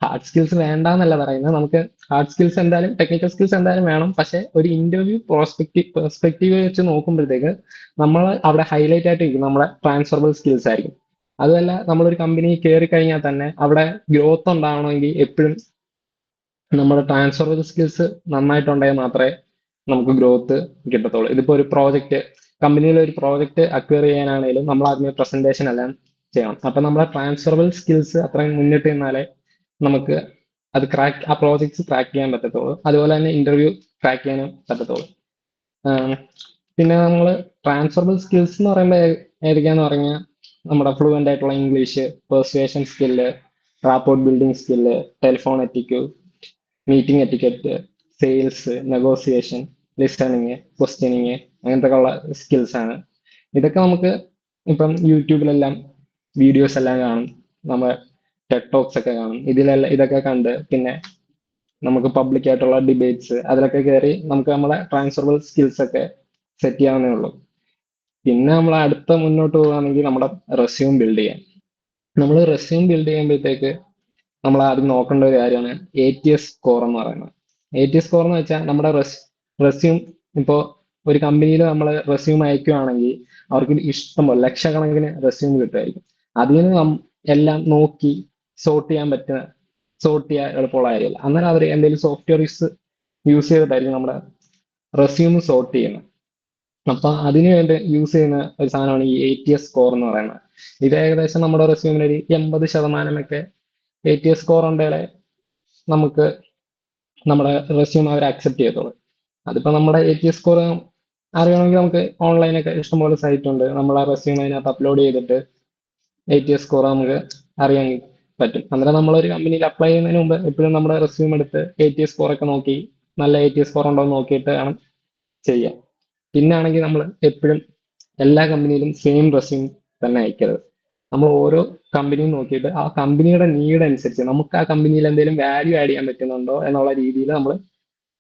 ഹാർഡ് സ്കിൽസ് വേണ്ടാന്നല്ല പറയുന്നത്, നമുക്ക് ഹാർഡ് സ്കിൽസ് എന്തായാലും, ടെക്നിക്കൽ സ്കിൽസ് എന്തായാലും വേണം. പക്ഷെ ഒരു ഇന്റർവ്യൂ പെർസ്പെക്റ്റീവ് വെച്ച് നോക്കുമ്പോഴത്തേക്ക് നമ്മൾ അവിടെ ഹൈലൈറ്റ് ആയിട്ട് ഇരിക്കും നമ്മുടെ ട്രാൻസ്ഫറബിൾ സ്കിൽസ് ആയിരിക്കും. അതുമല്ല, നമ്മളൊരു കമ്പനി കയറി കഴിഞ്ഞാൽ തന്നെ അവിടെ ഗ്രോത്ത് ഉണ്ടാവണമെങ്കിൽ എപ്പോഴും നമ്മുടെ ട്രാൻസ്ഫറബിൾ സ്കിൽസ് നന്നായിട്ടുണ്ടെങ്കിൽ മാത്രമേ നമുക്ക് ഗ്രോത്ത് കിട്ടത്തുള്ളൂ. ഇതിപ്പോ ഒരു പ്രോജക്റ്റ്, കമ്പനിയിൽ ഒരു പ്രോജക്റ്റ് അക്വയർ ചെയ്യാനാണെങ്കിലും നമ്മൾ ആദ്യമേ പ്രസന്റേഷൻ എല്ലാം ചെയ്യണം. അപ്പൊ നമ്മുടെ ട്രാൻസ്ഫറബിൾ സ്കിൽസ് അത്രയും മുന്നിട്ട് നിന്നാലേ നമുക്ക് ആ പ്രോജക്ട്സ് ക്രാക്ക് ചെയ്യാൻ പറ്റത്തുള്ളൂ. അതുപോലെ തന്നെ ഇന്റർവ്യൂ ക്രാക്ക് ചെയ്യാനും പറ്റത്തുള്ളൂ. പിന്നെ നമ്മൾ ട്രാൻസ്ഫറബിൾ സ്കിൽസ് എന്ന് പറയുമ്പോൾ ഏതൊക്കെയാന്ന് പറഞ്ഞാൽ നമ്മുടെ ഫ്ലുവൻ്റ് ആയിട്ടുള്ള English, persuasion skill, rapport building skill, telephone etiquette, meeting etiquette, sales, negotiation, listening, questioning, അങ്ങനത്തെ ഉള്ള സ്കിൽസ് ആണ്. ഇതൊക്കെ നമുക്ക് ഇപ്പം യൂട്യൂബിലെല്ലാം വീഡിയോസ് എല്ലാം കാണും, നമ്മൾ ടെഡ് ടോക്സ് ഒക്കെ കാണും. ഇതൊക്കെ കണ്ട് പിന്നെ നമുക്ക് പബ്ലിക് ആയിട്ടുള്ള ഡിബേറ്റ്സ് അതിലൊക്കെ കയറി നമുക്ക് നമ്മളെ ട്രാൻസ്ഫറബിൾ സ്കിൽസ് ഒക്കെ സെറ്റ് ചെയ്യാവുന്നേ ഉള്ളൂ. പിന്നെ നമ്മൾ അടുത്ത മുന്നോട്ട് പോവുകയാണെങ്കിൽ നമ്മുടെ റെസ്യൂം ബിൽഡ് ചെയ്യാം. നമ്മൾ റെസ്യൂം ബിൽഡ് ചെയ്യുമ്പോഴത്തേക്ക് നമ്മൾ ആദ്യം നോക്കേണ്ട ഒരു കാര്യമാണ് ATS സ്കോർ എന്ന് പറയുന്നത്. ATS സ്കോർ എന്ന് വെച്ചാൽ നമ്മുടെ റെസ്യൂം, ഇപ്പോൾ ഒരു കമ്പനിയിൽ നമ്മൾ റെസ്യൂം അയക്കുകയാണെങ്കിൽ അവർക്ക് ഇഷ്ടം പോലെ ലക്ഷക്കണക്കിന് റെസ്യൂം കിട്ടുമായിരിക്കും. അതിൽ നിന്ന് എല്ലാം നോക്കി സോർട്ട് ചെയ്യാൻ എളുപ്പമുള്ള കാര്യമല്ല. അന്നേരം അവർ എന്തെങ്കിലും സോഫ്റ്റ്വെയർ യൂസ് ചെയ്തിട്ടായിരിക്കും നമ്മുടെ റെസ്യൂം സോർട്ട് ചെയ്യുന്നത്. അപ്പൊ അതിനു വേണ്ടി യൂസ് ചെയ്യുന്ന ഒരു സാധനമാണ് ഈ ATS സ്കോർ എന്ന് പറയുന്നത്. ഇത് ഏകദേശം നമ്മുടെ റെസ്യൂമിന് ഒരു 80% ATS സ്കോർ ഉണ്ടെങ്കിലേ നമുക്ക് നമ്മുടെ റെസ്യൂം അവർ അക്സെപ്റ്റ് ചെയ്യത്തുള്ളൂ. അതിപ്പോ നമ്മുടെ ATS സ്കോർ അറിയണമെങ്കിൽ നമുക്ക് ഓൺലൈനൊക്കെ ഇഷ്ടംപോലെ സൈറ്റ് ഉണ്ട്. നമ്മൾ ആ റെസ്യൂം അതിനകത്ത് അപ്ലോഡ് ചെയ്തിട്ട് ATS സ്കോർ നമുക്ക് അറിയാൻ പറ്റും. അന്നേരം നമ്മളൊരു കമ്പനിയിൽ അപ്ലൈ ചെയ്യുന്നതിന് മുമ്പ് എപ്പോഴും നമ്മുടെ റെസ്യൂം എടുത്ത് ATS സ്കോർ ഒക്കെ നോക്കി, നല്ല ATS സ്കോർ ഉണ്ടോ എന്ന് നോക്കിയിട്ട് വേണം ചെയ്യാൻ. പിന്നെ ആണെങ്കിൽ നമ്മൾ എപ്പോഴും എല്ലാ കമ്പനിയിലും സെയിം റെസ്യൂം തന്നെ അയക്കരുത്. നമ്മൾ ഓരോ കമ്പനിയും നോക്കിയിട്ട് ആ കമ്പനിയുടെ നീഡ് അനുസരിച്ച് നമുക്ക് ആ കമ്പനിയിൽ എന്തെങ്കിലും വാല്യൂ ആഡ് ചെയ്യാൻ പറ്റുന്നുണ്ടോ എന്നുള്ള രീതിയിൽ നമ്മൾ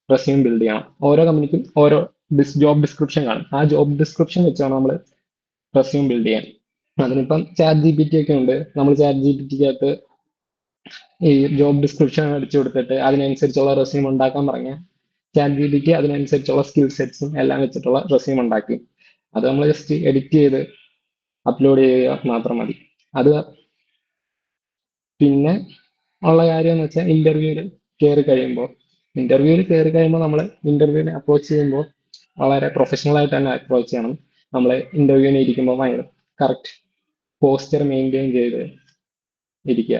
റെസ്യൂം ബിൽഡ് ചെയ്യണം. ഓരോ കമ്പനിക്കും ഓരോ ജോബ് ഡിസ്ക്രിപ്ഷൻ കാണും. ആ ജോബ് ഡിസ്ക്രിപ്ഷൻ വെച്ചാണ് നമ്മൾ റെസ്യൂം ബിൽഡ് ചെയ്യാൻ. അതിനിപ്പം ChatGPT ഒക്കെ ഉണ്ട്. നമ്മൾ ChatGPTക്കകത്ത് ഈ ജോബ് ഡിസ്ക്രിപ്ഷൻ അടിച്ചു കൊടുത്തിട്ട് അതിനനുസരിച്ചുള്ള റെസ്യൂം ഉണ്ടാക്കാൻ പറഞ്ഞാൽ ChatGPT അതിനനുസരിച്ചുള്ള സ്കിൽ സെറ്റ്സും എല്ലാം വെച്ചിട്ടുള്ള റെസ്യൂം ഉണ്ടാക്കി. അത് നമ്മൾ ജസ്റ്റ് എഡിറ്റ് ചെയ്ത് അപ്ലോഡ് ചെയ്യുക മാത്രം മതി. അത് പിന്നെ ഉള്ള കാര്യം എന്ന് വെച്ചാൽ ഇന്റർവ്യൂവിൽ കയറി കഴിയുമ്പോൾ നമ്മൾ ഇന്റർവ്യൂവിനെ അപ്രോച്ച് ചെയ്യുമ്പോൾ വളരെ പ്രൊഫഷണൽ ആയിട്ട് തന്നെ അപ്രോച്ച് ചെയ്യണം. നമ്മൾ ഇന്റർവ്യൂവിന് ഇരിക്കുമ്പോൾ ഭയങ്കര കറക്റ്റ് പോസ്ചർ മെയിൻറ്റെയിൻ ചെയ്ത് ഇരിക്കുക.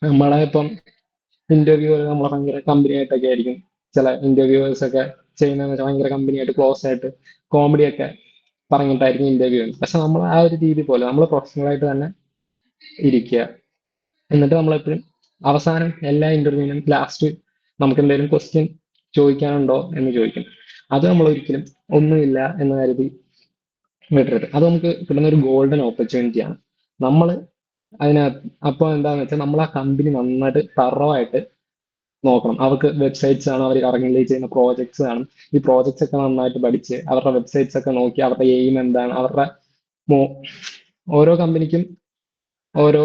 നമ്മളെ ഇപ്പം ഇന്റർവ്യൂ നമ്മളെ ഭയങ്കര കമ്പനിയായിട്ടൊക്കെ ആയിരിക്കും ചില ഇന്റർവ്യൂവേഴ്സ് ഒക്കെ ചെയ്യുന്നതെന്ന് വെച്ചാൽ ഭയങ്കര കമ്പനിയായിട്ട് ക്ലോസ് ആയിട്ട് കോമഡി ഒക്കെ പറഞ്ഞിട്ടായിരിക്കും ഇന്റർവ്യൂ. പക്ഷെ നമ്മൾ ആ ഒരു രീതി പോലെ നമ്മൾ പ്രൊഫഷണൽ ആയിട്ട് തന്നെ ഇരിക്കുക. എന്നിട്ട് നമ്മളെപ്പോഴും അവസാനം എല്ലാ ഇന്റർവ്യൂവിനും ലാസ്റ്റ് നമുക്ക് എന്തെങ്കിലും ക്വസ്റ്റ്യൻ ചോദിക്കാനുണ്ടോ എന്ന് ചോദിക്കും. അത് നമ്മൾ ഒരിക്കലും ഒന്നുമില്ല എന്ന് കരുതി വിടരുത്. അത് നമുക്ക് കിട്ടുന്ന ഒരു ഗോൾഡൻ ഓപ്പർച്യൂണിറ്റിയാണ്. നമ്മൾ അതിനകത്ത് അപ്പോൾ എന്താണെന്ന് വെച്ചാൽ നമ്മൾ ആ കമ്പനി നന്നായിട്ട് തറവായിട്ട് നോക്കണം. അവർക്ക് വെബ്സൈറ്റ്സ് ആണ്, അവർ കറങ്ങി ചെയ്യുന്ന പ്രോജക്ട്സ് ആണ്. ഈ പ്രോജക്ട്സ് ഒക്കെ നന്നായിട്ട് പഠിച്ച് അവരുടെ വെബ്സൈറ്റ്സ് ഒക്കെ നോക്കി അവരുടെ എയിം എന്താണ്, അവരുടെ ഓരോ കമ്പനിക്കും ഓരോ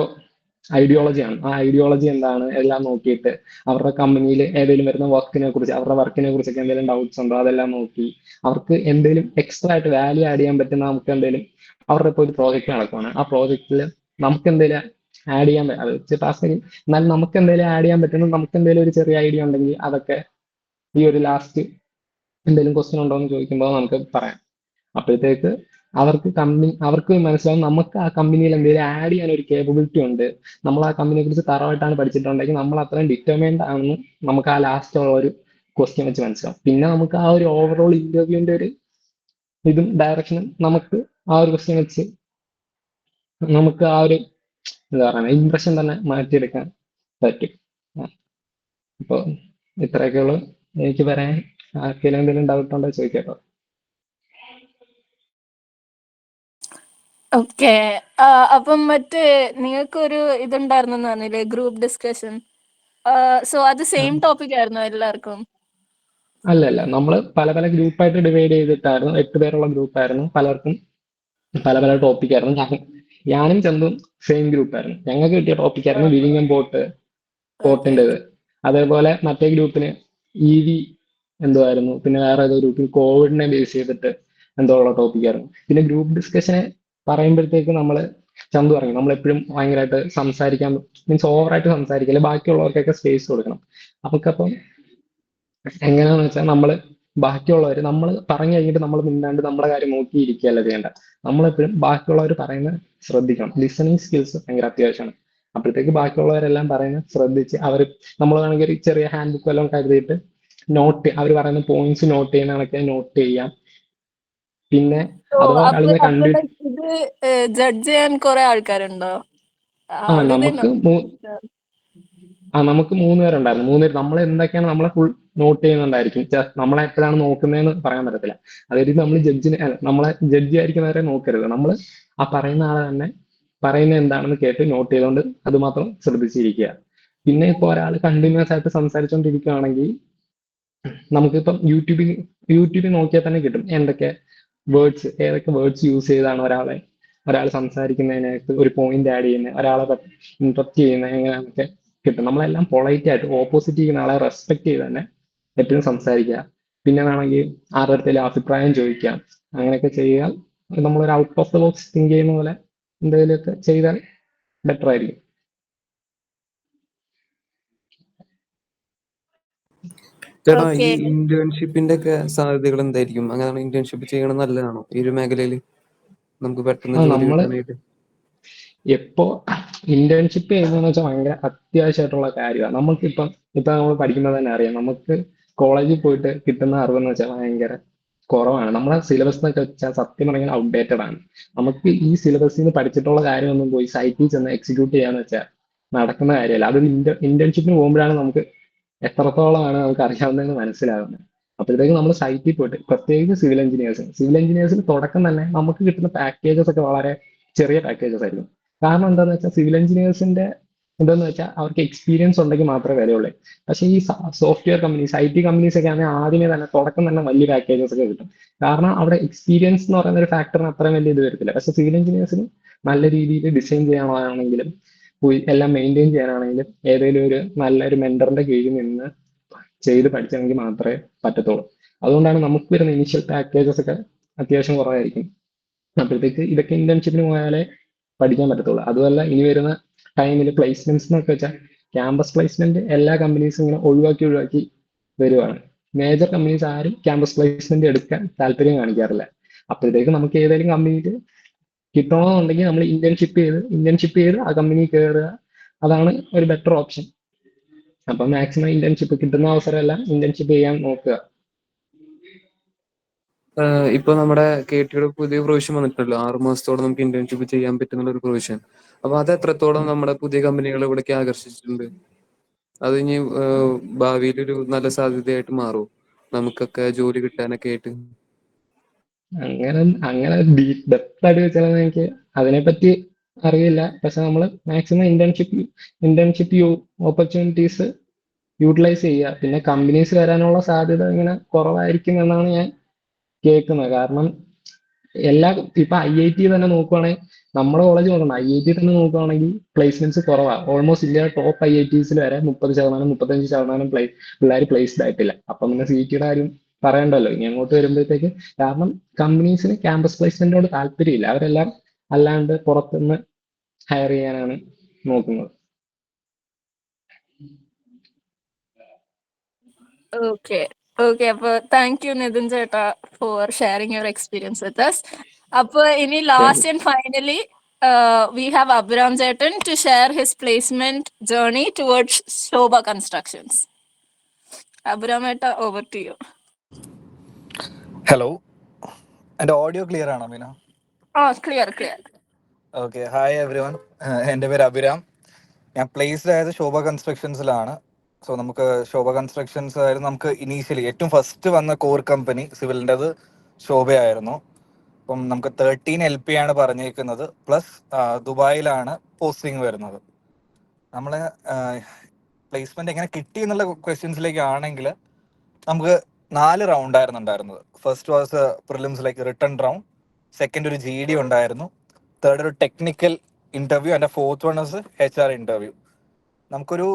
ഐഡിയോളജിയാണ്. ആ ഐഡിയോളജി എന്താണ് എല്ലാം നോക്കിയിട്ട് അവരുടെ കമ്പനിയിൽ ഏതെങ്കിലും വരുന്ന അവരുടെ വർക്കിനെ കുറിച്ചൊക്കെ എന്തെങ്കിലും ഡൗട്ട്സ് ഉണ്ടോ അതെല്ലാം നോക്കി അവർക്ക് എന്തെങ്കിലും എക്സ്ട്രാ ആയിട്ട് വാല്യൂ ആഡ് ചെയ്യാൻ പറ്റുന്ന നമുക്ക് എന്തെങ്കിലും അവരുടെ ഇപ്പോൾ ഒരു പ്രോജക്റ്റ് നടക്കുവാണ്. ആ പ്രോജക്റ്റിൽ നമുക്ക് എന്തെങ്കിലും ആഡ് ചെയ്യാൻ അത് ടാസ്ക്, എന്നാൽ നമുക്ക് എന്തെങ്കിലും ആഡ് ചെയ്യാൻ പറ്റുന്നത്, നമുക്ക് എന്തെങ്കിലും ഒരു ചെറിയ ഐഡിയ ഉണ്ടെങ്കിൽ അതൊക്കെ ഈ ഒരു ലാസ്റ്റ് എന്തെങ്കിലും ക്വസ്റ്റ്യൻ ഉണ്ടോ എന്ന് ചോദിക്കുമ്പോൾ നമുക്ക് പറയാം. അപ്പോഴത്തേക്ക് അവർക്ക് മനസ്സിലാവും നമുക്ക് ആ കമ്പനിയിൽ എന്തെങ്കിലും ആഡ് ചെയ്യാൻ ഒരു കേപ്പബിലിറ്റി ഉണ്ട്, നമ്മൾ ആ കമ്പനിയെ കുറിച്ച് തറവായിട്ടാണ് പഠിച്ചിട്ടുണ്ടെങ്കിൽ നമ്മൾ അത്രയും ഡിറ്റർമൈൻഡ് ആണെന്ന് നമുക്ക് ആ ലാസ്റ്റ് ഉള്ള ഒരു ക്വസ്റ്റ്യൻ വെച്ച് മനസ്സിലാവും. പിന്നെ നമുക്ക് ആ ഒരു ഓവറോൾ ഇന്റർവ്യൂവിന്റെ ഒരു ഇതും ഡയറക്ഷനും നമുക്ക് ആ ഒരു ക്വസ്റ്റ്യൻ വെച്ച് നമുക്ക് ആ ഒരു എന്താ പറയുക ഇംപ്രഷൻ തന്നെ മാറ്റിയെടുക്കാൻ പറ്റും. അപ്പോൾ ഇത്രയൊക്കെ ഉള്ളു എനിക്ക് പറയാൻ. ആർക്കെങ്കിലും എന്തെങ്കിലും ഡൗട്ട് ഉണ്ടോ ചോദിക്കാട്ടോ. ഓക്കെ. അപ്പം മറ്റേ നിങ്ങൾക്കൊരു ഇതുണ്ടായിരുന്നെന്ന് പറഞ്ഞില്ലേ, ഗ്രൂപ്പ് ഡിസ്കഷൻ. സോ അത് സെയിം ടോപ്പിക് ആയിരുന്നോ എല്ലാവർക്കും? അല്ല, നമ്മൾ പല പല ഗ്രൂപ്പായിട്ട് ഡിവൈഡ് ചെയ്തിട്ടായിരുന്നു. 8 പേരുള്ള ഗ്രൂപ്പായിരുന്നു. പലർക്കും പല പല ടോപ്പിക്കായിരുന്നു. ഞാനും ചന്തും സെയിം ഗ്രൂപ്പായിരുന്നു. ഞങ്ങൾക്ക് കിട്ടിയ ടോപ്പിക്കായിരുന്നു വിഴിഞ്ഞം പോർട്ടിൻ്റെത്. അതേപോലെ മറ്റേ ഗ്രൂപ്പിന് EV എന്തുമായിരുന്നു. പിന്നെ വേറെ ഏതോ ഗ്രൂപ്പിൽ കോവിഡിനെ ബേസ് ചെയ്തിട്ട് എന്തോ ഉള്ള ടോപ്പിക്കായിരുന്നു. പിന്നെ ഗ്രൂപ്പ് ഡിസ്കഷനെ പറയുമ്പോഴത്തേക്ക് ചന്തു പറഞ്ഞു നമ്മളെപ്പോഴും ഭയങ്കരമായിട്ട് സംസാരിക്കാൻ, മീൻസ് ഓവറായിട്ട് സംസാരിക്കില്ല, ബാക്കിയുള്ളവർക്കൊക്കെ സ്പേസ് കൊടുക്കണം. നമുക്കപ്പം എങ്ങനെയാണെന്ന് വെച്ചാൽ ബാക്കിയുള്ളവർ നമ്മൾ പറഞ്ഞു കഴിഞ്ഞിട്ട് നമ്മൾ മിണ്ടാണ്ട് നമ്മുടെ കാര്യം നോക്കിയിരിക്കുകയല്ല ചെയ്യേണ്ട. നമ്മളെപ്പോഴും ബാക്കിയുള്ളവർ പറയുന്നത് ശ്രദ്ധിക്കണം. ലിസണിങ് സ്കിൽസ് ഭയങ്കര അത്യാവശ്യമാണ്. അപ്പോഴത്തേക്ക് ബാക്കിയുള്ളവരെല്ലാം പറയുന്നത് ശ്രദ്ധിച്ച് നമ്മൾ വേണമെങ്കിൽ ഒരു ചെറിയ ഹാൻഡ് ബുക്ക് എല്ലാം കരുതിയിട്ട് അവർ പറയുന്ന പോയിന്റ്സ് നോട്ട് ചെയ്യുന്നതൊക്കെ നോട്ട് ചെയ്യാം. പിന്നെ അഥവാ ഒരാളിങ്ങനെ കണ്ടിട്ട് ഇത് ജഡ്ജ് ചെയ്യാൻ കുറെ ആൾക്കാരുണ്ടോ? നമുക്ക് 3 പേരുണ്ടായിരുന്നു. 3 പേര് നമ്മൾ എന്തൊക്കെയാണ് നമ്മളെ ഫുൾ നോട്ട് ചെയ്യുന്നുണ്ടായിരിക്കും. നമ്മളെ എപ്പോഴാണ് നോക്കുന്നതെന്ന് പറയാൻ പറ്റത്തില്ല. അതായത് നമ്മളെ ജഡ്ജി ആയിരിക്കുന്നവരെ നോക്കരുത്. നമ്മൾ ആ പറയുന്ന ആളെ തന്നെ പറയുന്നത് എന്താണെന്ന് കേട്ട് നോട്ട് ചെയ്തുകൊണ്ട് അത് മാത്രം ശ്രദ്ധിച്ചിരിക്കുക. പിന്നെ ഇപ്പോൾ ഒരാൾ കണ്ടിന്യൂസ് ആയിട്ട് സംസാരിച്ചുകൊണ്ടിരിക്കുകയാണെങ്കിൽ നമുക്കിപ്പം യൂട്യൂബിൽ നോക്കിയാൽ തന്നെ കിട്ടും ഏതൊക്കെ വേർഡ്സ് യൂസ് ചെയ്താണ് ഒരാൾ സംസാരിക്കുന്നതിനകത്ത് ഒരു പോയിന്റ് ആഡ് ചെയ്യുന്നത്, ഒരാളെ ഇന്ററപ്റ്റ് ചെയ്യുന്നത്, എങ്ങനെയാണെന്നൊക്കെ കിട്ടും. നമ്മളെല്ലാം പൊളൈറ്റ് ആയിട്ട് ഓപ്പോസിറ്റ് ചെയ്യുന്ന ആളെ റെസ്പെക്ട് ചെയ്ത് തന്നെ എപ്പോഴും സംസാരിക്കുക. പിന്നെ വേണമെങ്കിൽ ആരുടെ അടുത്തേലും അഭിപ്രായം ചോദിക്കാം. അങ്ങനെയൊക്കെ ചെയ്യാൻ നമ്മളൊരു out of the box think ചെയ്യുന്ന പോലെ എന്തെങ്കിലുമൊക്കെ ചെയ്താൽ ബെറ്റർ ആയിരിക്കും. ചേട്ടാ, ഈ ഇന്റേൺഷിപ്പിന്റെ ഒക്കെ സാധ്യതകൾ എന്തായിരിക്കും? അങ്ങനെ ഇന്റേൺഷിപ്പ് ചെയ്യണം നല്ലതാണോ ഈ ഒരു മേഖലയിൽ നമുക്ക് പെട്ടെന്ന് ജോലി കിട്ടാനായിട്ട്? എപ്പോ ഇന്റേൺഷിപ്പ് ചെയ്യുന്നതെന്ന് വെച്ചാൽ ഭയങ്കര അത്യാവശ്യമായിട്ടുള്ള കാര്യമാണ്. ഇപ്പൊ നമ്മൾ പഠിക്കുന്നത് തന്നെ അറിയാം. നമുക്ക് കോളേജിൽ പോയിട്ട് കിട്ടുന്ന അറിവെന്ന് വെച്ചാൽ ഭയങ്കര കുറവാണ്. നമ്മളെ സിലബസ് എന്നൊക്കെ വെച്ചാൽ സത്യം പറഞ്ഞാൽ ഔട്ട്ഡേറ്റഡ് ആണ്. നമുക്ക് ഈ സിലബസിൽ നിന്ന് പഠിച്ചിട്ടുള്ള കാര്യമൊന്നും പോയി സൈറ്റിൽ ചെന്ന് എക്സിക്യൂട്ട് ചെയ്യാന്ന് വെച്ചാൽ നടക്കുന്ന കാര്യമല്ല. അത് ഇന്റേൺഷിപ്പിന് പോകുമ്പോഴാണ് നമുക്ക് എത്രത്തോളമാണ് നമുക്ക് അറിയാവുന്നതെന്ന് മനസ്സിലാകുന്നത്. അപ്പോഴത്തേക്കും നമ്മൾ സൈറ്റിൽ പോയിട്ട്, പ്രത്യേകിച്ച് സിവിൽ എഞ്ചിനീയേഴ്സിന് തുടക്കം തന്നെ നമുക്ക് കിട്ടുന്ന പാക്കേജസ് ഒക്കെ വളരെ ചെറിയ പാക്കേജസ് ആയിരിക്കും. കാരണം എന്താണെന്ന് വെച്ചാൽ സിവിൽ എഞ്ചിനീയേഴ്സിന്റെ എന്താന്ന് വെച്ചാൽ അവർക്ക് എക്സ്പീരിയൻസ് ഉണ്ടെങ്കിൽ മാത്രമേ വിലയുള്ളൂ. പക്ഷേ ഈ സോഫ്റ്റ്വെയർ കമ്പനീസ്, IT കമ്പനീസ് ഒക്കെ ആണെങ്കിൽ ആദ്യമേ തന്നെ തുടക്കം തന്നെ വലിയ പാക്കേജസ് ഒക്കെ കിട്ടും. കാരണം അവിടെ എക്സ്പീരിയൻസ് എന്ന് പറയുന്ന ഒരു ഫാക്ടറിന് അത്രയും വലിയ ഇത് വരത്തില്ല. പക്ഷേ സിവിൽ എഞ്ചിനീയേഴ്സിന് നല്ല രീതിയിൽ ഡിസൈൻ ചെയ്യാനാണെങ്കിലും എല്ലാം മെയിൻറ്റെയിൻ ചെയ്യാനാണെങ്കിലും ഏതെങ്കിലും ഒരു നല്ലൊരു മെന്ററിന്റെ കീഴിൽ നിന്ന് ചെയ്ത് പഠിച്ചെങ്കിൽ മാത്രമേ പറ്റത്തുള്ളൂ. അതുകൊണ്ടാണ് നമുക്ക് വരുന്ന ഇനീഷ്യൽ പാക്കേജസ് ഒക്കെ അത്യാവശ്യം കുറവായിരിക്കും. അപ്പോഴത്തേക്ക് ഇതൊക്കെ ഇന്റേൺഷിപ്പിന് പോയാലേ പഠിക്കാൻ പറ്റത്തുള്ളൂ. അതുമല്ല ഇനി വരുന്ന ടൈമിൽ പ്ലേസ്മെന്റ്സ് എന്നൊക്കെ വെച്ചാൽ ക്യാമ്പസ് പ്ലേസ്മെന്റ് എല്ലാ കമ്പനീസും ഇങ്ങനെ ഒഴിവാക്കി വരുവാണ്. മേജർ കമ്പനീസ് ആരും ക്യാമ്പസ് പ്ലേസ്മെന്റ് എടുക്കാൻ താല്പര്യം കാണിക്കാറില്ല. അപ്പോഴത്തേക്ക് നമുക്ക് ഏതെങ്കിലും കമ്പനിയിൽ കിട്ടണമെന്നുണ്ടെങ്കിൽ നമ്മൾ ഇന്റേൺഷിപ്പ് ചെയ്ത് ആ കമ്പനി കയറുക. അതാണ് ഒരു ബെറ്റർ ഓപ്ഷൻ. അപ്പൊ മാക്സിമം ഇന്റേൺഷിപ്പ് കിട്ടുന്ന അവസരമെല്ലാം ഇന്റേൺഷിപ്പ് ചെയ്യാൻ നോക്കുക. ഇപ്പൊ നമ്മുടെ KTയുടെ പുതിയ പ്രൊവിഷൻ വന്നിട്ടുണ്ടല്ലോ, 6 മാസത്തോളം നമുക്ക് ഇന്റേൺഷിപ്പ് ചെയ്യാൻ പറ്റുന്ന ഒരു പ്രൊവിഷൻ. അപ്പൊ അത് എത്രത്തോളം നമ്മുടെ പുതിയ കമ്പനികളെ ഇവിടേക്ക് ആകർഷിച്ചിട്ടുണ്ട്? അത് ഇനി ഭാവിയിൽ ഒരു നല്ല സാധ്യതയായിട്ട് മാറും നമുക്കൊക്കെ ജോലി കിട്ടാനൊക്കെ ആയിട്ട്? അങ്ങനെ ഡെപ്ത് ആയിട്ട് വെച്ചാൽ എനിക്ക് അതിനെപ്പറ്റി അറിയില്ല. പക്ഷെ നമ്മൾ മാക്സിമം ഇന്റേൺഷിപ്പ് ഓപ്പർച്യൂണിറ്റീസ് യൂട്ടിലൈസ് ചെയ്യുക. പിന്നെ കമ്പനീസ് വരാനുള്ള സാധ്യത ഇങ്ങനെ കുറവായിരിക്കും എന്നാണ് ഞാൻ കേൾക്കുന്നത്. കാരണം ഇപ്പൊ IIT തന്നെ നോക്കുവാണെങ്കിൽ, നമ്മുടെ കോളേജ് നോക്കണം, IIT തന്നെ നോക്കുവാണെങ്കിൽ പ്ലേസ്മെന്റ്സ് കുറവാണ്. ഓൾമോസ്റ്റ് ഇന്ത്യയുടെ ടോപ്പ് IITs വരെ 30%, 35% പിള്ളേർ പ്ലേസ്ഡ് ആയിട്ടില്ല. അപ്പം പിന്നെ CET യുടെ കാര്യം പറയണ്ടല്ലോ ഇനി അങ്ങോട്ട് വരുമ്പോഴത്തേക്ക്. കാരണം കമ്പനീസിന് ക്യാമ്പസ് പ്ലേസ്മെന്റിനോട് താല്പര്യമില്ല, അവരെല്ലാം അല്ലാണ്ട് പുറത്തുനിന്ന് ഹയർ ചെയ്യാനാണ് നോക്കുന്നത്. Okay okay. അപ്പൊ താങ്ക് യു നിതിൻ ചേട്ടാ for sharing your experience with us. അപ്പൊ ഇനി last and finally we have Abhiram Chetan to share his placement journey towards Shobha Constructions. Abhiram Etta, over to you. Hello, എൻ്റെ audio clear ആണോ Meena? Clear. Okay, hi every one. എൻ്റെ പേര് അഭിരാം. ഞാൻ placed ആയത് ശോഭ കൺസ്ട്രക്ഷൻസിലാണ്. So നമുക്ക് ശോഭ constructions ആയിരുന്നു നമുക്ക് initially ഏറ്റവും ഫസ്റ്റ് വന്ന കോർ കമ്പനി സിവിലിൻ്റെത് ശോഭയായിരുന്നു. അപ്പം നമുക്ക് 13 LP ആണ് പറഞ്ഞേക്കുന്നത്, പ്ലസ് ദുബായിലാണ് പോസ്റ്റിംഗ് വരുന്നത്. നമ്മൾ പ്ലേസ്മെന്റ് എങ്ങനെ കിട്ടി എന്നുള്ള ക്വസ്റ്റ്യൻസിലേക്ക് ആണെങ്കിൽ നമുക്ക് 4 റൗണ്ടായിരുന്നു ഉണ്ടായിരുന്നത്. First was prelims like written round, second ഒരു GD ഉണ്ടായിരുന്നു, തേർഡ് ഒരു technical interview, and fourth one was HR interview. നമുക്കൊരു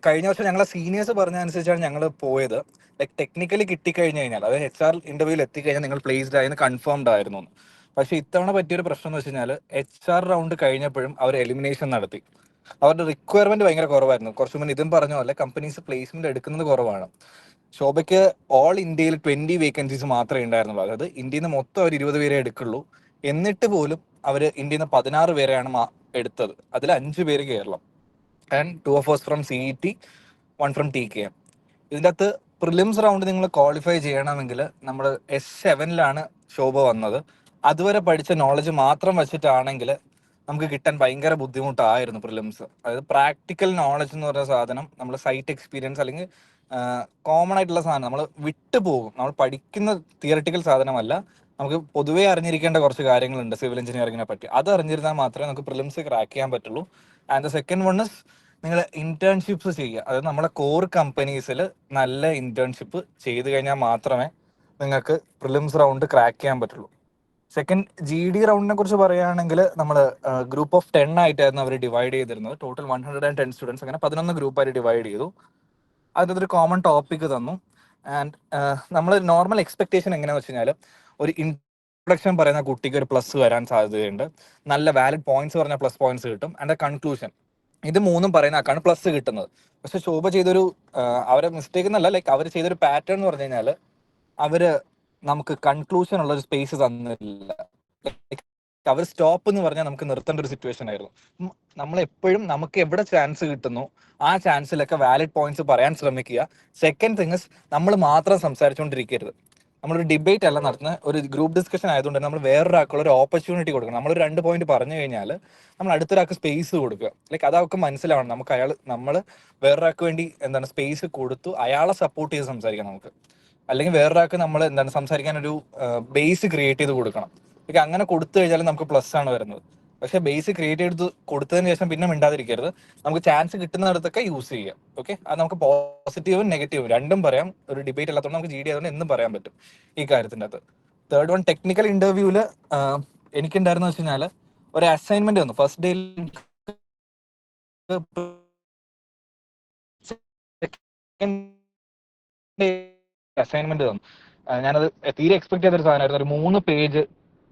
കഴിഞ്ഞ വർഷം ഞങ്ങളെ സീനിയേഴ്സ് പറഞ്ഞ അനുസരിച്ചാണ് ഞങ്ങൾ പോയത്. ലൈക്ക് ടെക്നിക്കലി കിട്ടിക്കഴിഞ്ഞ് കഴിഞ്ഞാൽ, അതായത് HR ഇന്റർവ്യൂവിൽ എത്തിക്കഴിഞ്ഞാൽ നിങ്ങൾ പ്ലേസ്ഡ് ആയെന്ന് കൺഫേംഡ് ആയിരുന്നു. പക്ഷെ ഇത്തവണ പറ്റിയൊരു പ്രശ്നം എന്ന് വെച്ച് കഴിഞ്ഞാൽ HR റൗണ്ട് കഴിഞ്ഞപ്പോഴും അവർ എലിമിനേഷൻ നടത്തി. അവരുടെ റിക്വയർമെന്റ് ഭയങ്കര കുറവായിരുന്നു. കുറച്ച് മുന്നേ ഇതും പറഞ്ഞ പോലെ കമ്പനീസ് പ്ലേസ്മെന്റ് എടുക്കുന്നത് കുറവാണ്. ശോഭയ്ക്ക് ഓൾ ഇന്ത്യയിൽ 20 വേക്കൻസീസ് മാത്രമേ ഉണ്ടായിരുന്നുള്ളൂ. അതായത് ഇന്ത്യയിൽ നിന്ന് മൊത്തം അവർ 20 പേരെ എടുക്കുള്ളൂ. എന്നിട്ട് പോലും അവർ ഇന്ത്യയിൽ നിന്ന് 16 പേരെയാണ് എടുത്തത്. അതിൽ 5 പേര് Keralam, and 2 of us from CET, 1 from TKM. ഇതിൻ്റെ അകത്ത് പ്രിലിംസ് റൗണ്ട് നിങ്ങൾ ക്വാളിഫൈ ചെയ്യണമെങ്കിൽ നമ്മൾ S7 ശോഭ വന്നത്. അതുവരെ പഠിച്ച നോളജ് മാത്രം വെച്ചിട്ടാണെങ്കിൽ നമുക്ക് കിട്ടാൻ ഭയങ്കര ബുദ്ധിമുട്ടായിരുന്നു പ്രിലിംസ്. അതായത് പ്രാക്ടിക്കൽ നോളജ് എന്ന് പറയുന്ന സാധനം, നമ്മൾ സൈറ്റ് എക്സ്പീരിയൻസ് അല്ലെങ്കിൽ കോമൺ ആയിട്ടുള്ള സാധനം നമ്മൾ വിട്ടുപോകും. നമ്മൾ പഠിക്കുന്ന തിയറട്ടിക്കൽ സാധനമല്ല, നമുക്ക് പൊതുവേ അറിഞ്ഞിരിക്കേണ്ട കുറച്ച് കാര്യങ്ങളുണ്ട് സിവിൽ എഞ്ചിനീയറിംഗിനെ പറ്റി. അത് അറിഞ്ഞിരുന്നാൽ മാത്രമേ നമുക്ക് പ്രിലിംസ് ക്രാക്ക് ചെയ്യാൻ പറ്റുള്ളൂ. And the second one is നിങ്ങൾ ഇന്റേൺഷിപ്സ് ചെയ്യുക. അതായത് നമ്മളെ കോർ കമ്പനീസിൽ നല്ല ഇന്റേൺഷിപ്പ് ചെയ്ത് കഴിഞ്ഞാൽ മാത്രമേ നിങ്ങൾക്ക് പ്രിലിംസ് റൗണ്ട് ക്രാക്ക് ചെയ്യാൻ പറ്റുള്ളൂ. സെക്കൻഡ് GD റൗണ്ടിനെ കുറിച്ച് പറയുകയാണെങ്കിൽ നമ്മൾ ഗ്രൂപ്പ് ഓഫ് 10 ആയിട്ടായിരുന്നു അവർ ഡിവൈഡ് ചെയ്തിരുന്നത്. ടോട്ടൽ 110 സ്റ്റുഡൻസ്, അങ്ങനെ 11 ഗ്രൂപ്പായിട്ട് ഡിവൈഡ് ചെയ്തു. അതിനകത്തൊരു കോമൺ ടോപ്പിക് തന്നു. ആൻഡ് നമ്മൾ നോർമൽ എക്സ്പെക്ടേഷൻ എങ്ങനെയാണെന്ന് വെച്ച് കഴിഞ്ഞാൽ, ഒരു ഇൻട്രൊഡക്ഷൻ പറയുന്ന കുട്ടിക്ക് ഒരു പ്ലസ് വരാൻ സാധ്യതയുണ്ട്, നല്ല വാലിഡ് പോയിന്റ്സ് പറഞ്ഞാൽ പ്ലസ് പോയിന്റ്സ് കിട്ടും, ആൻഡ് കൺക്ലൂഷൻ, ഇത് മൂന്നും പറയുന്ന ആൾക്കാണ് പ്ലസ് കിട്ടുന്നത്. പക്ഷെ ശോഭ ചെയ്തൊരു അവരെ മിസ്റ്റേക്ക് എന്നല്ല, ലൈക്ക് അവർ ചെയ്തൊരു പാറ്റേൺ എന്ന് പറഞ്ഞു കഴിഞ്ഞാൽ അവര് നമുക്ക് കൺക്ലൂഷൻ ഉള്ള ഒരു സ്പേസ് തന്നില്ല. അവർ സ്റ്റോപ്പ് എന്ന് പറഞ്ഞാൽ നമുക്ക് നിർത്തേണ്ട ഒരു സിറ്റുവേഷൻ ആയിരുന്നു. നമ്മൾ എപ്പോഴും നമുക്ക് എവിടെ ചാൻസ് കിട്ടുന്നു ആ ചാൻസിലൊക്കെ വാലിഡ് പോയിന്റ്സ് പറയാൻ ശ്രമിക്കുക. സെക്കൻഡ് തിങ് ഇസ്, നമ്മൾ മാത്രം സംസാരിച്ചുകൊണ്ടിരിക്കരുത്. നമ്മളൊരു ഡിബേറ്റ് അല്ല നടത്തുന്ന, ഒരു ഗ്രൂപ്പ് ഡിസ്കഷൻ ആയതുകൊണ്ട് നമ്മൾ വേറൊരാൾക്കുള്ള ഒരു ഓപ്പർച്യൂണിറ്റി കൊടുക്കണം. നമ്മളൊരു 2 പോയിന്റ് പറഞ്ഞു കഴിഞ്ഞാൽ നമ്മൾ അടുത്തൊരാൾക്ക് സ്പേസ് കൊടുക്കുക. ലൈക്ക് അതൊക്കെ മനസ്സിലാവണം നമുക്ക്. നമ്മൾ വേറൊരാൾക്ക് വേണ്ടി സ്പേസ് കൊടുത്തു അയാളെ സപ്പോർട്ട് ചെയ്ത് സംസാരിക്കണം നമുക്ക്. അല്ലെങ്കിൽ വേറൊരാൾക്ക് നമ്മൾ സംസാരിക്കാൻ ഒരു ബേസ് ക്രിയേറ്റ് ചെയ്ത് കൊടുക്കണം. ലൈക്ക് അങ്ങനെ കൊടുത്തു കഴിഞ്ഞാൽ നമുക്ക് പ്ലസ് ആണ് വരുന്നത്. പക്ഷെ ബേസ് ക്രിയേറ്റ് ചെയ്ത് കൊടുത്തതിന് ശേഷം പിന്നെ മിണ്ടാതിരിക്കരുത്. നമുക്ക് ചാൻസ് കിട്ടുന്നിടത്തൊക്കെ യൂസ് ചെയ്യാം. ഓക്കെ, അത് നമുക്ക് പോസിറ്റീവും നെഗറ്റീവും രണ്ടും പറയാം. ഒരു ഡിബേറ്റ് അല്ലാത്തതുകൊണ്ട് നമുക്ക് GD ആയതുകൊണ്ട് എന്നും പറയാൻ പറ്റും ഈ കാര്യത്തിൻ്റെ അകത്ത്. തേർഡ് വൺ, ടെക്നിക്കൽ ഇന്റർവ്യൂവിൽ എനിക്കുണ്ടായിരുന്നു വെച്ച് കഴിഞ്ഞാൽ ഒരു അസൈൻമെന്റ് വന്നു ഫസ്റ്റ് ഡേയിൽ. അസൈൻമെന്റ് തന്നു. ഞാനത് തീരെ എക്സ്പെക്ട് ചെയ്തൊരു സാധനമായിരുന്നു. ഒരു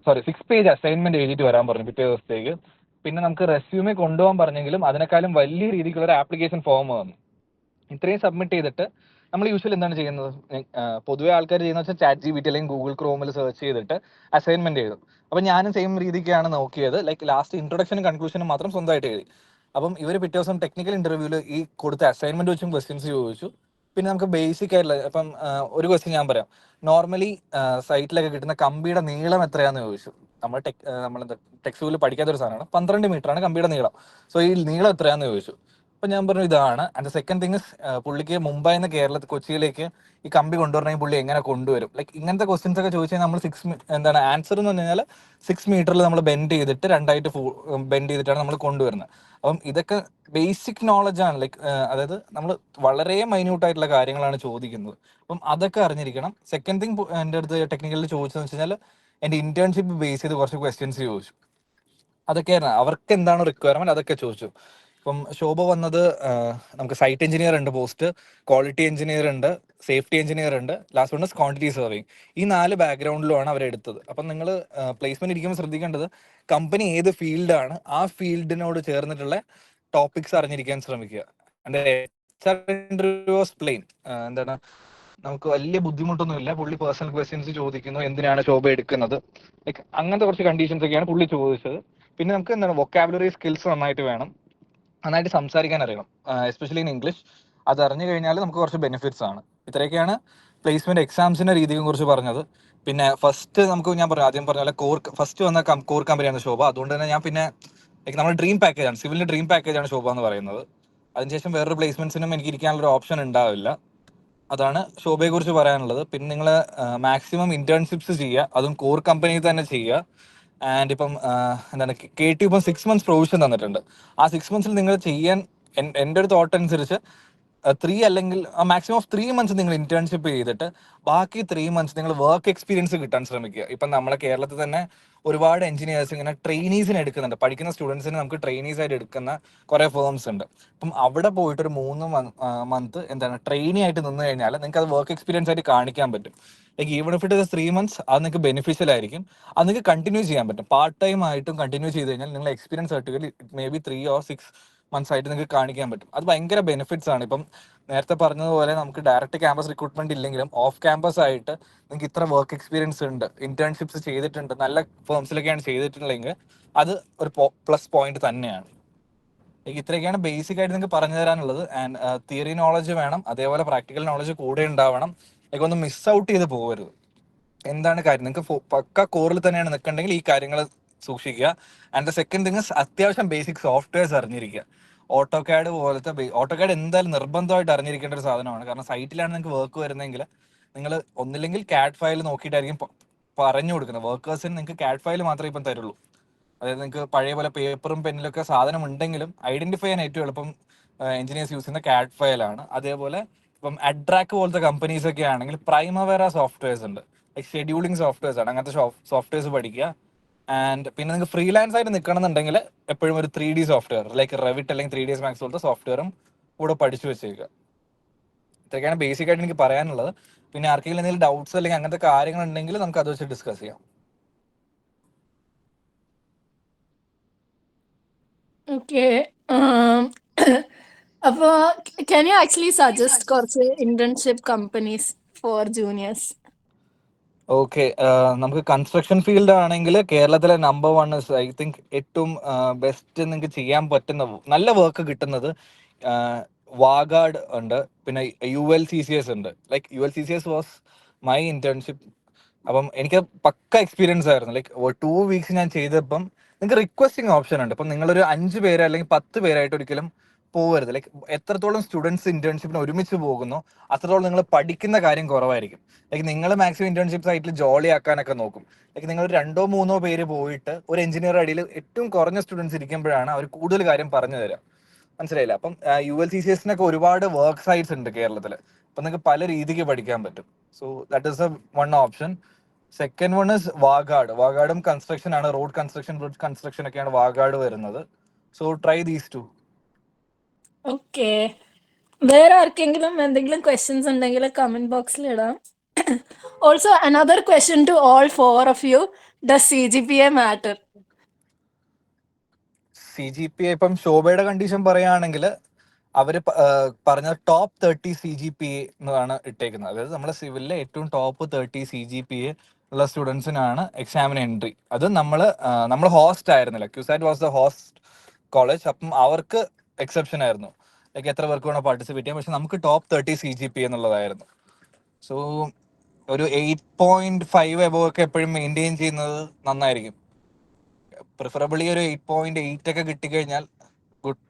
6 പേജ് അസൈൻമെന്റ് എഴുതിയിട്ട് വരാൻ പറഞ്ഞു പിറ്റേ ദിവസത്തേക്ക്. പിന്നെ നമുക്ക് റെസ്യൂമെ കൊണ്ടുപോകാൻ പറഞ്ഞെങ്കിലും അതിനേക്കാളും വലിയ രീതിക്കുള്ള ഒരു ആപ്ലിക്കേഷൻ ഫോം വന്നു. ഇത്രയും സബ്മിറ്റ് ചെയ്തിട്ട് നമ്മൾ യൂഷ്വലി എന്താണ് ചെയ്യുന്നത്, പൊതുവെ ആൾക്കാർ ചെയ്യുന്ന വെച്ചാൽ ChatGPT അല്ലെങ്കിൽ ഗൂഗിൾ ക്രോമിൽ സെർച്ച് ചെയ്തിട്ട് അസൈൻമെന്റ് എഴുതും. അപ്പം ഞാനും സെയിം രീതിക്കാണ് നോക്കിയത്. ലൈക്ക് ലാസ്റ്റ് ഇൻട്രൊഡക്ഷനും കൺക്ലൂഷനും മാത്രം സ്വന്തമായിട്ട് എഴുതി. അപ്പം ഇവർ പിറ്റേ ദിവസം ടെക്നിക്കൽ ഇന്റർവ്യൂവിൽ ഈ കൊടുത്ത അസൈൻമെന്റ് വെച്ചും ക്വസ്റ്റ്യൻസ് ചോദിച്ചു. പിന്നെ നമുക്ക് ബേസിക് ആയിട്ടുള്ള ഇപ്പം ഒരു ക്വസ്റ്റ്യൻ ഞാൻ പറയാം. നോർമലി സൈറ്റിലൊക്കെ കിട്ടുന്ന കമ്പിയുടെ നീളം എത്രയാന്ന് ചോദിച്ചു. നമ്മൾ ടെക്സ്റ്റ് ബുക്കിൽ പഠിക്കാത്തൊരു സാധനമാണ്. 12 മീറ്ററാണ് കമ്പിയുടെ നീളം. സോ ഈ നീളം എത്രയാന്ന് ചോദിച്ചു. അപ്പൊ ഞാൻ പറഞ്ഞു ഇതാണ്. ആൻഡ് സെക്കൻഡ് തിങ് പുള്ളിക്ക് മുംബൈയിൽ നിന്ന് കൊച്ചിയിലേക്ക് ഈ കമ്പി കൊണ്ടുവരണമെങ്കിൽ പുള്ളി എങ്ങനെ കൊണ്ടുവരും. ലൈക്ക് ഇങ്ങനത്തെ ക്വസ്റ്റ്യൻസ് ഒക്കെ ചോദിച്ചാൽ നമ്മൾ ആൻസർ എന്ന് പറഞ്ഞു കഴിഞ്ഞാൽ 6 മീറ്ററിൽ നമ്മൾ ബെൻഡ് ചെയ്തിട്ട് 2ആയിട്ട് ബെൻഡ് ചെയ്തിട്ടാണ് നമ്മൾ കൊണ്ടുവരുന്നത്. അപ്പം ഇതൊക്കെ ബേസിക് നോളജ് ആണ്. ലൈക്ക് അതായത് നമ്മൾ വളരെ മൈന്യൂട്ട് ആയിട്ടുള്ള കാര്യങ്ങളാണ് ചോദിക്കുന്നത്. അപ്പം അതൊക്കെ അറിഞ്ഞിരിക്കണം. സെക്കൻഡ് തിങ് എൻ്റെ അടുത്ത് ടെക്നിക്കലിൽ ചോദിച്ചതെന്ന് വെച്ച് കഴിഞ്ഞാൽ എൻ്റെ ഇന്റേൺഷിപ്പ് ബേസ് ചെയ്ത് കുറച്ച് ക്വസ്റ്റ്യൻസ് ചോദിച്ചു. അതൊക്കെയായിരുന്നു അവർക്ക് എന്താണ് റിക്വയർമെന്റ്, അതൊക്കെ ചോദിച്ചു. ഇപ്പം ശോഭ വന്നത് നമുക്ക് സൈറ്റ് എഞ്ചിനീയർ ഉണ്ട് പോസ്റ്റ്, ക്വാളിറ്റി എഞ്ചിനീയർ ഉണ്ട്, സേഫ്റ്റി എഞ്ചിനീയർ ഉണ്ട്, ലാസ്റ്റ് വൺ ക്വാണ്ടിറ്റി സർവേയിങ്. ഈ 4 ബാക്ക്ഗ്രൗണ്ടിലുമാണ് അവരെടുത്തത്. അപ്പം നിങ്ങൾ പ്ലേസ്മെന്റ് ഇരിക്കുമ്പോൾ ശ്രദ്ധിക്കേണ്ടത് കമ്പനി ഏത് ഫീൽഡാണ്, ആ ഫീൽഡിനോട് ചേർന്നിട്ടുള്ള ടോപ്പിക്സ് അറിഞ്ഞിരിക്കാൻ ശ്രമിക്കുക. Interview was plain. എന്താണ്, നമുക്ക് വലിയ ബുദ്ധിമുട്ടൊന്നുമില്ല. പുള്ളി പേഴ്സണൽ ക്വസ്റ്റ്യൻസ് ചോദിക്കുന്നു, എന്തിനാണ് ശോഭ എടുക്കുന്നത്, ലൈക്ക് അങ്ങനത്തെ കുറച്ച് കണ്ടീഷൻസ് ഒക്കെയാണ് പുള്ളി ചോദിച്ചത്. പിന്നെ നമുക്ക് എന്താണ് വൊക്കാബുലറി സ്കിൽസ് നന്നായിട്ട് വേണം, നന്നായിട്ട് സംസാരിക്കാൻ അറിയണം, എസ്പെഷ്യലി ഇൻ ഇംഗ്ലീഷ്. അത് അറിഞ്ഞു കഴിഞ്ഞാൽ നമുക്ക് കുറച്ച് ബെനിഫിറ്റ്സ് ആണ്. ഇത്രയൊക്കെയാണ് പ്ലേസ്മെന്റ് എക്സാംസിന്റെ രീതിയെ കുറിച്ച് പറഞ്ഞത്. പിന്നെ ഫസ്റ്റ് നമുക്ക് ഞാൻ പറഞ്ഞു, ആദ്യം പറഞ്ഞ പോലെ ഫസ്റ്റ് വന്ന കോർ കമ്പനിയാണ് ശോഭ. അതുകൊണ്ട് തന്നെ ഞാൻ പിന്നെ നമ്മുടെ ഡ്രീം പാക്കേജ് ആണ്, സിവിലിന്റെ ഡ്രീം പാക്കേജ് ആണ് ശോഭ എന്ന് പറയുന്നത്. അതിനുശേഷം വേറൊരു പ്ലേസ്മെന്റ്സിനും എനിക്ക് ഇരിക്കാനുള്ള ഒരു ഓപ്ഷൻ ഉണ്ടാവില്ല. അതാണ് ശോഭയെ കുറിച്ച് പറയാനുള്ളത്. പിന്നെ നിങ്ങൾ മാക്സിമം ഇന്റേൺഷിപ്സ് ചെയ്യുക, അതും കോർ കമ്പനിയിൽ തന്നെ ചെയ്യുക. ആൻഡ് ഇപ്പം എന്താണ് KT ഇപ്പം 6 months പ്രൊവിഷൻ തന്നിട്ടുണ്ട്. ആ 6 months നിങ്ങൾ ചെയ്യാൻ എൻ്റെ ഒരു തോട്ട് അനുസരിച്ച് 3 അല്ലെങ്കിൽ മാക്സിമം ഓഫ് 3 months നിങ്ങൾ ഇന്റേൺഷിപ്പ് ചെയ്തിട്ട് ബാക്കി 3 months നിങ്ങൾ വർക്ക് എക്സ്പീരിയൻസ് കിട്ടാൻ ശ്രമിക്കുക. ഇപ്പം നമ്മുടെ കേരളത്തിൽ തന്നെ ഒരുപാട് എഞ്ചിനീയേഴ്സ് ഇങ്ങനെ ട്രെയിനീസിന് എടുക്കുന്നുണ്ട്. പഠിക്കുന്ന സ്റ്റുഡൻസിന് നമുക്ക് ട്രെയിനീസ് ആയിട്ട് എടുക്കുന്ന കുറെ ഫേംസ് ഉണ്ട്. അപ്പം അവിടെ പോയിട്ട് ഒരു 3 month എന്താണ് ട്രെയിനി ആയിട്ട് നിന്ന് കഴിഞ്ഞാൽ നിങ്ങൾക്ക് അത് വർക്ക് എക്സ്പീരിയൻസ് ആയിട്ട് കാണിക്കാൻ പറ്റും. Like even if it 3 months അത് നിങ്ങൾക്ക് ബെനിഫിഷ്യൽ ആയിരിക്കും. അത് നിങ്ങൾക്ക് കണ്ടിന്യൂ ചെയ്യാൻ പറ്റും. പാർട്ട് ടൈം ആയിട്ടും കണ്ടിന്യൂ ചെയ്ത് കഴിഞ്ഞാൽ നിങ്ങൾ experience certificate may be 3 or 6 months ആയിട്ട് നിങ്ങൾക്ക് കാണിക്കാൻ പറ്റും. അത് ഭയങ്കര ബെനിഫിറ്റ്സ് ആണ്. ഇപ്പം നേരത്തെ പറഞ്ഞതുപോലെ നമുക്ക് ഡയറക്റ്റ് ക്യാമ്പസ് റിക്രൂട്ട്മെന്റ് ഇല്ലെങ്കിലും ഓഫ് ക്യാമ്പസ് ആയിട്ട് നിങ്ങൾക്ക് ഇത്ര വർക്ക് എക്സ്പീരിയൻസ് ഉണ്ട്, ഇന്റേൺഷിപ്സ് ചെയ്തിട്ടുണ്ട്, നല്ല ഫേംസിലൊക്കെയാണ് ചെയ്തിട്ടുണ്ടെങ്കിൽ അത് ഒരു പ്ലസ് പോയിന്റ് തന്നെയാണ്. ഇത്രയൊക്കെയാണ് ബേസിക് ആയിട്ട് നിങ്ങൾക്ക് പറഞ്ഞു തരാനുള്ളത്. ആൻഡ് തിയറി നോളജ് വേണം, അതേപോലെ പ്രാക്ടിക്കൽ നോളജ് കൂടെ ഉണ്ടാവണം. ഒന്ന് മിസ് ഔട്ട് ചെയ്ത് പോകരുത്. എന്താണ് കാര്യം, നിങ്ങൾക്ക് പക്ക കോറിൽ തന്നെയാണ് നിൽക്കണ്ടെങ്കിൽ ഈ കാര്യങ്ങൾ സൂക്ഷിക്കുക. ആൻഡ് ദ സെക്കൻഡ് തിങ് അത്യാവശ്യം ബേസിക് സോഫ്റ്റ്വെയർസ് അറിഞ്ഞിരിക്കുക. ഓട്ടോകാഡ് പോലത്തെ ഓട്ടോകാഡ് എന്തായാലും നിർബന്ധമായിട്ട് അറിഞ്ഞിരിക്കേണ്ട ഒരു സാധനമാണ്. കാരണം സൈറ്റിലാണ് നിങ്ങൾക്ക് വർക്ക് വരുന്നതെങ്കിൽ നിങ്ങൾ ഒന്നില്ലെങ്കിൽ CAD ഫയൽ നോക്കിയിട്ടായിരിക്കും പറഞ്ഞു കൊടുക്കുന്നത്. വർക്കേഴ്സിന് നിങ്ങൾക്ക് CAD ഫയൽ മാത്രമേ ഇപ്പം തരുള്ളൂ. അതായത് നിങ്ങൾക്ക് പഴയ പോലെ പേപ്പറും പെന്നിലൊക്കെ സാധനം ഉണ്ടെങ്കിലും ഐഡന്റിഫൈ ചെയ്യാൻ ഏറ്റവും എളുപ്പം എഞ്ചിനീയേഴ്സ് യൂസ് ചെയ്യുന്ന CAD ഫയലാണ്. അതേപോലെ ഇപ്പം അഡ്രാക്ക് പോലത്തെ കമ്പനീസ് ഒക്കെ ആണെങ്കിൽ പ്രൈമവേറ സോഫ്റ്റ്വെയർസ് ഉണ്ട്, ലൈക് ഷെഡ്യൂളിംഗ് സോഫ്റ്റ്വെയർസ് ആണ്. അങ്ങനത്തെ സോഫ്റ്റ്വെയർസ് പഠിക്കുക. ആൻഡ് പിന്നെ നിങ്ങൾക്ക് ഫ്രീലാൻസ് ആയിട്ട് നിൽക്കണമെന്നുണ്ടെങ്കിൽ എപ്പോഴും ഒരു 3D സോഫ്റ്റ്വെയർ ലൈക്ക് റെവിറ്റ് അല്ലെങ്കിൽ 3ds Max പോലത്തെ സോഫ്റ്റ്വെയറും കൂടെ പഠിച്ചു വെച്ചേക്കുക. ഇതൊക്കെയാണ് ബേസിക് ആയിട്ട് എനിക്ക് പറയാനുള്ളത്. പിന്നെ ആർക്കെങ്കിലും എന്തെങ്കിലും ഡൗട്ട്സ് അല്ലെങ്കിൽ അങ്ങനത്തെ കാര്യങ്ങൾ ഉണ്ടെങ്കിൽ നമുക്ക് അത് വെച്ച് ഡിസ്കസ് ചെയ്യാം. Okay. അപ്പോൾ can you actually suggest കുറച്ച് internship companies for juniors? Okay, നമുക്ക് കൺസ്ട്രക്ഷൻ ഫീൽഡ് ആണെങ്കിൽ കേരളത്തിലെ നമ്പർ 1 ഐ തിങ്ക് ഏറ്റവും ബെസ്റ്റ് നിങ്ങൾക്ക് ചെയ്യാൻ പറ്റുന്ന നല്ല വർക്ക് കിട്ടുന്നത് വാഗാഡ് ഉണ്ട്, പിന്നെ ULCCS ഉണ്ട്. Like ULCCS was my internship. അപ്പം എനിക്ക് പക്ക എക്സ്പീരിയൻസ് ആയിരുന്നു. ലൈക്ക് 2 weeks ഞാൻ ചെയ്തപ്പം നിങ്ങൾക്ക് റിക്വസ്റ്റിംഗ് ഓപ്ഷൻ ഉണ്ട്. അപ്പം നിങ്ങളൊരു 5 പേര് അല്ലെങ്കിൽ 10 പേരായിട്ട് ഒരിക്കലും പോകരുത്. ലൈക്ക് എത്രത്തോളം സ്റ്റുഡൻസ് ഇന്റേൺഷിപ്പിന് ഒരുമിച്ച് പോകുന്നു അത്രത്തോളം നിങ്ങൾ പഠിക്കുന്ന കാര്യം കുറവായിരിക്കും. ലൈക്ക് നിങ്ങൾ മാക്സിമം ഇന്റേൺഷിപ്പ് സൈറ്റിൽ ജോളി ആക്കാനൊക്കെ നോക്കും. ലൈക്ക് നിങ്ങൾ 2-3 പേര് പോയിട്ട് ഒരു എഞ്ചിനീയർ അടിയിൽ ഏറ്റവും കുറഞ്ഞ സ്റ്റുഡൻസ് ഇരിക്കുമ്പോഴാണ് അവർ കൂടുതൽ കാര്യം പറഞ്ഞു തരാം. മനസ്സിലായില്ല? അപ്പം ULCCSനൊക്കെ ഒരുപാട് വർക്ക് സൈറ്റ്സ് ഉണ്ട് കേരളത്തിൽ. അപ്പം നിങ്ങൾക്ക് പല രീതിക്ക് പഠിക്കാൻ പറ്റും. So that is one option. Second one is വാഗാഡും കൺസ്ട്രക്ഷൻ ആണ്. റോഡ് കൺസ്ട്രക്ഷൻ, ബ്രിഡ്ജ് കൺസ്ട്രക്ഷൻ ഒക്കെയാണ് വാഗാഡ് വരുന്നത്. So try these 2. ഓക്കെ, വേറെ ആർക്കെങ്കിലും എന്തെങ്കിലും ക്വസ്റ്റ്യൻസ് ഉണ്ടെങ്കിൽ കമന്റ് ബോക്സിൽ ഇടാം. Also another question to all 4 of you, does CGPA matter? CGPA ഇപ്പം ശോഭയുടെ കണ്ടീഷൻ പറയുകയാണെങ്കിൽ അവര് പറഞ്ഞ ടോപ്പ് 30 CGPA എന്നാണ് ഇട്ടേക്കുന്നത്. അതായത് നമ്മുടെ സിവിലിലെ ഏറ്റവും ടോപ്പ് 30 CGPA ഉള്ള സ്റ്റുഡൻസിനാണ് എക്സാമിന് എൻട്രി. അത് നമ്മൾ ഹോസ്റ്റ് ആയിരുന്നില്ല, CUSAT was the host college. അപ്പം അവർക്ക് എക്സെപ്ഷൻ ആയിരുന്നു, ലൈക്ക് എത്ര പേർക്ക് വേണം പാർട്ടിസിപ്പേറ്റ് ചെയ്യാം. പക്ഷെ നമുക്ക് ടോപ്പ് 30 CGPA എന്നുള്ളതായിരുന്നു. സോ ഒരു 8.5 എബോവ് ഒക്കെ എപ്പോഴും മെയിൻറ്റെയിൻ ചെയ്യുന്നത് നന്നായിരിക്കും. പ്രിഫറബിളി ഒരു 8.8 ഒക്കെ കിട്ടിക്കഴിഞ്ഞാൽ ഗുഡ്.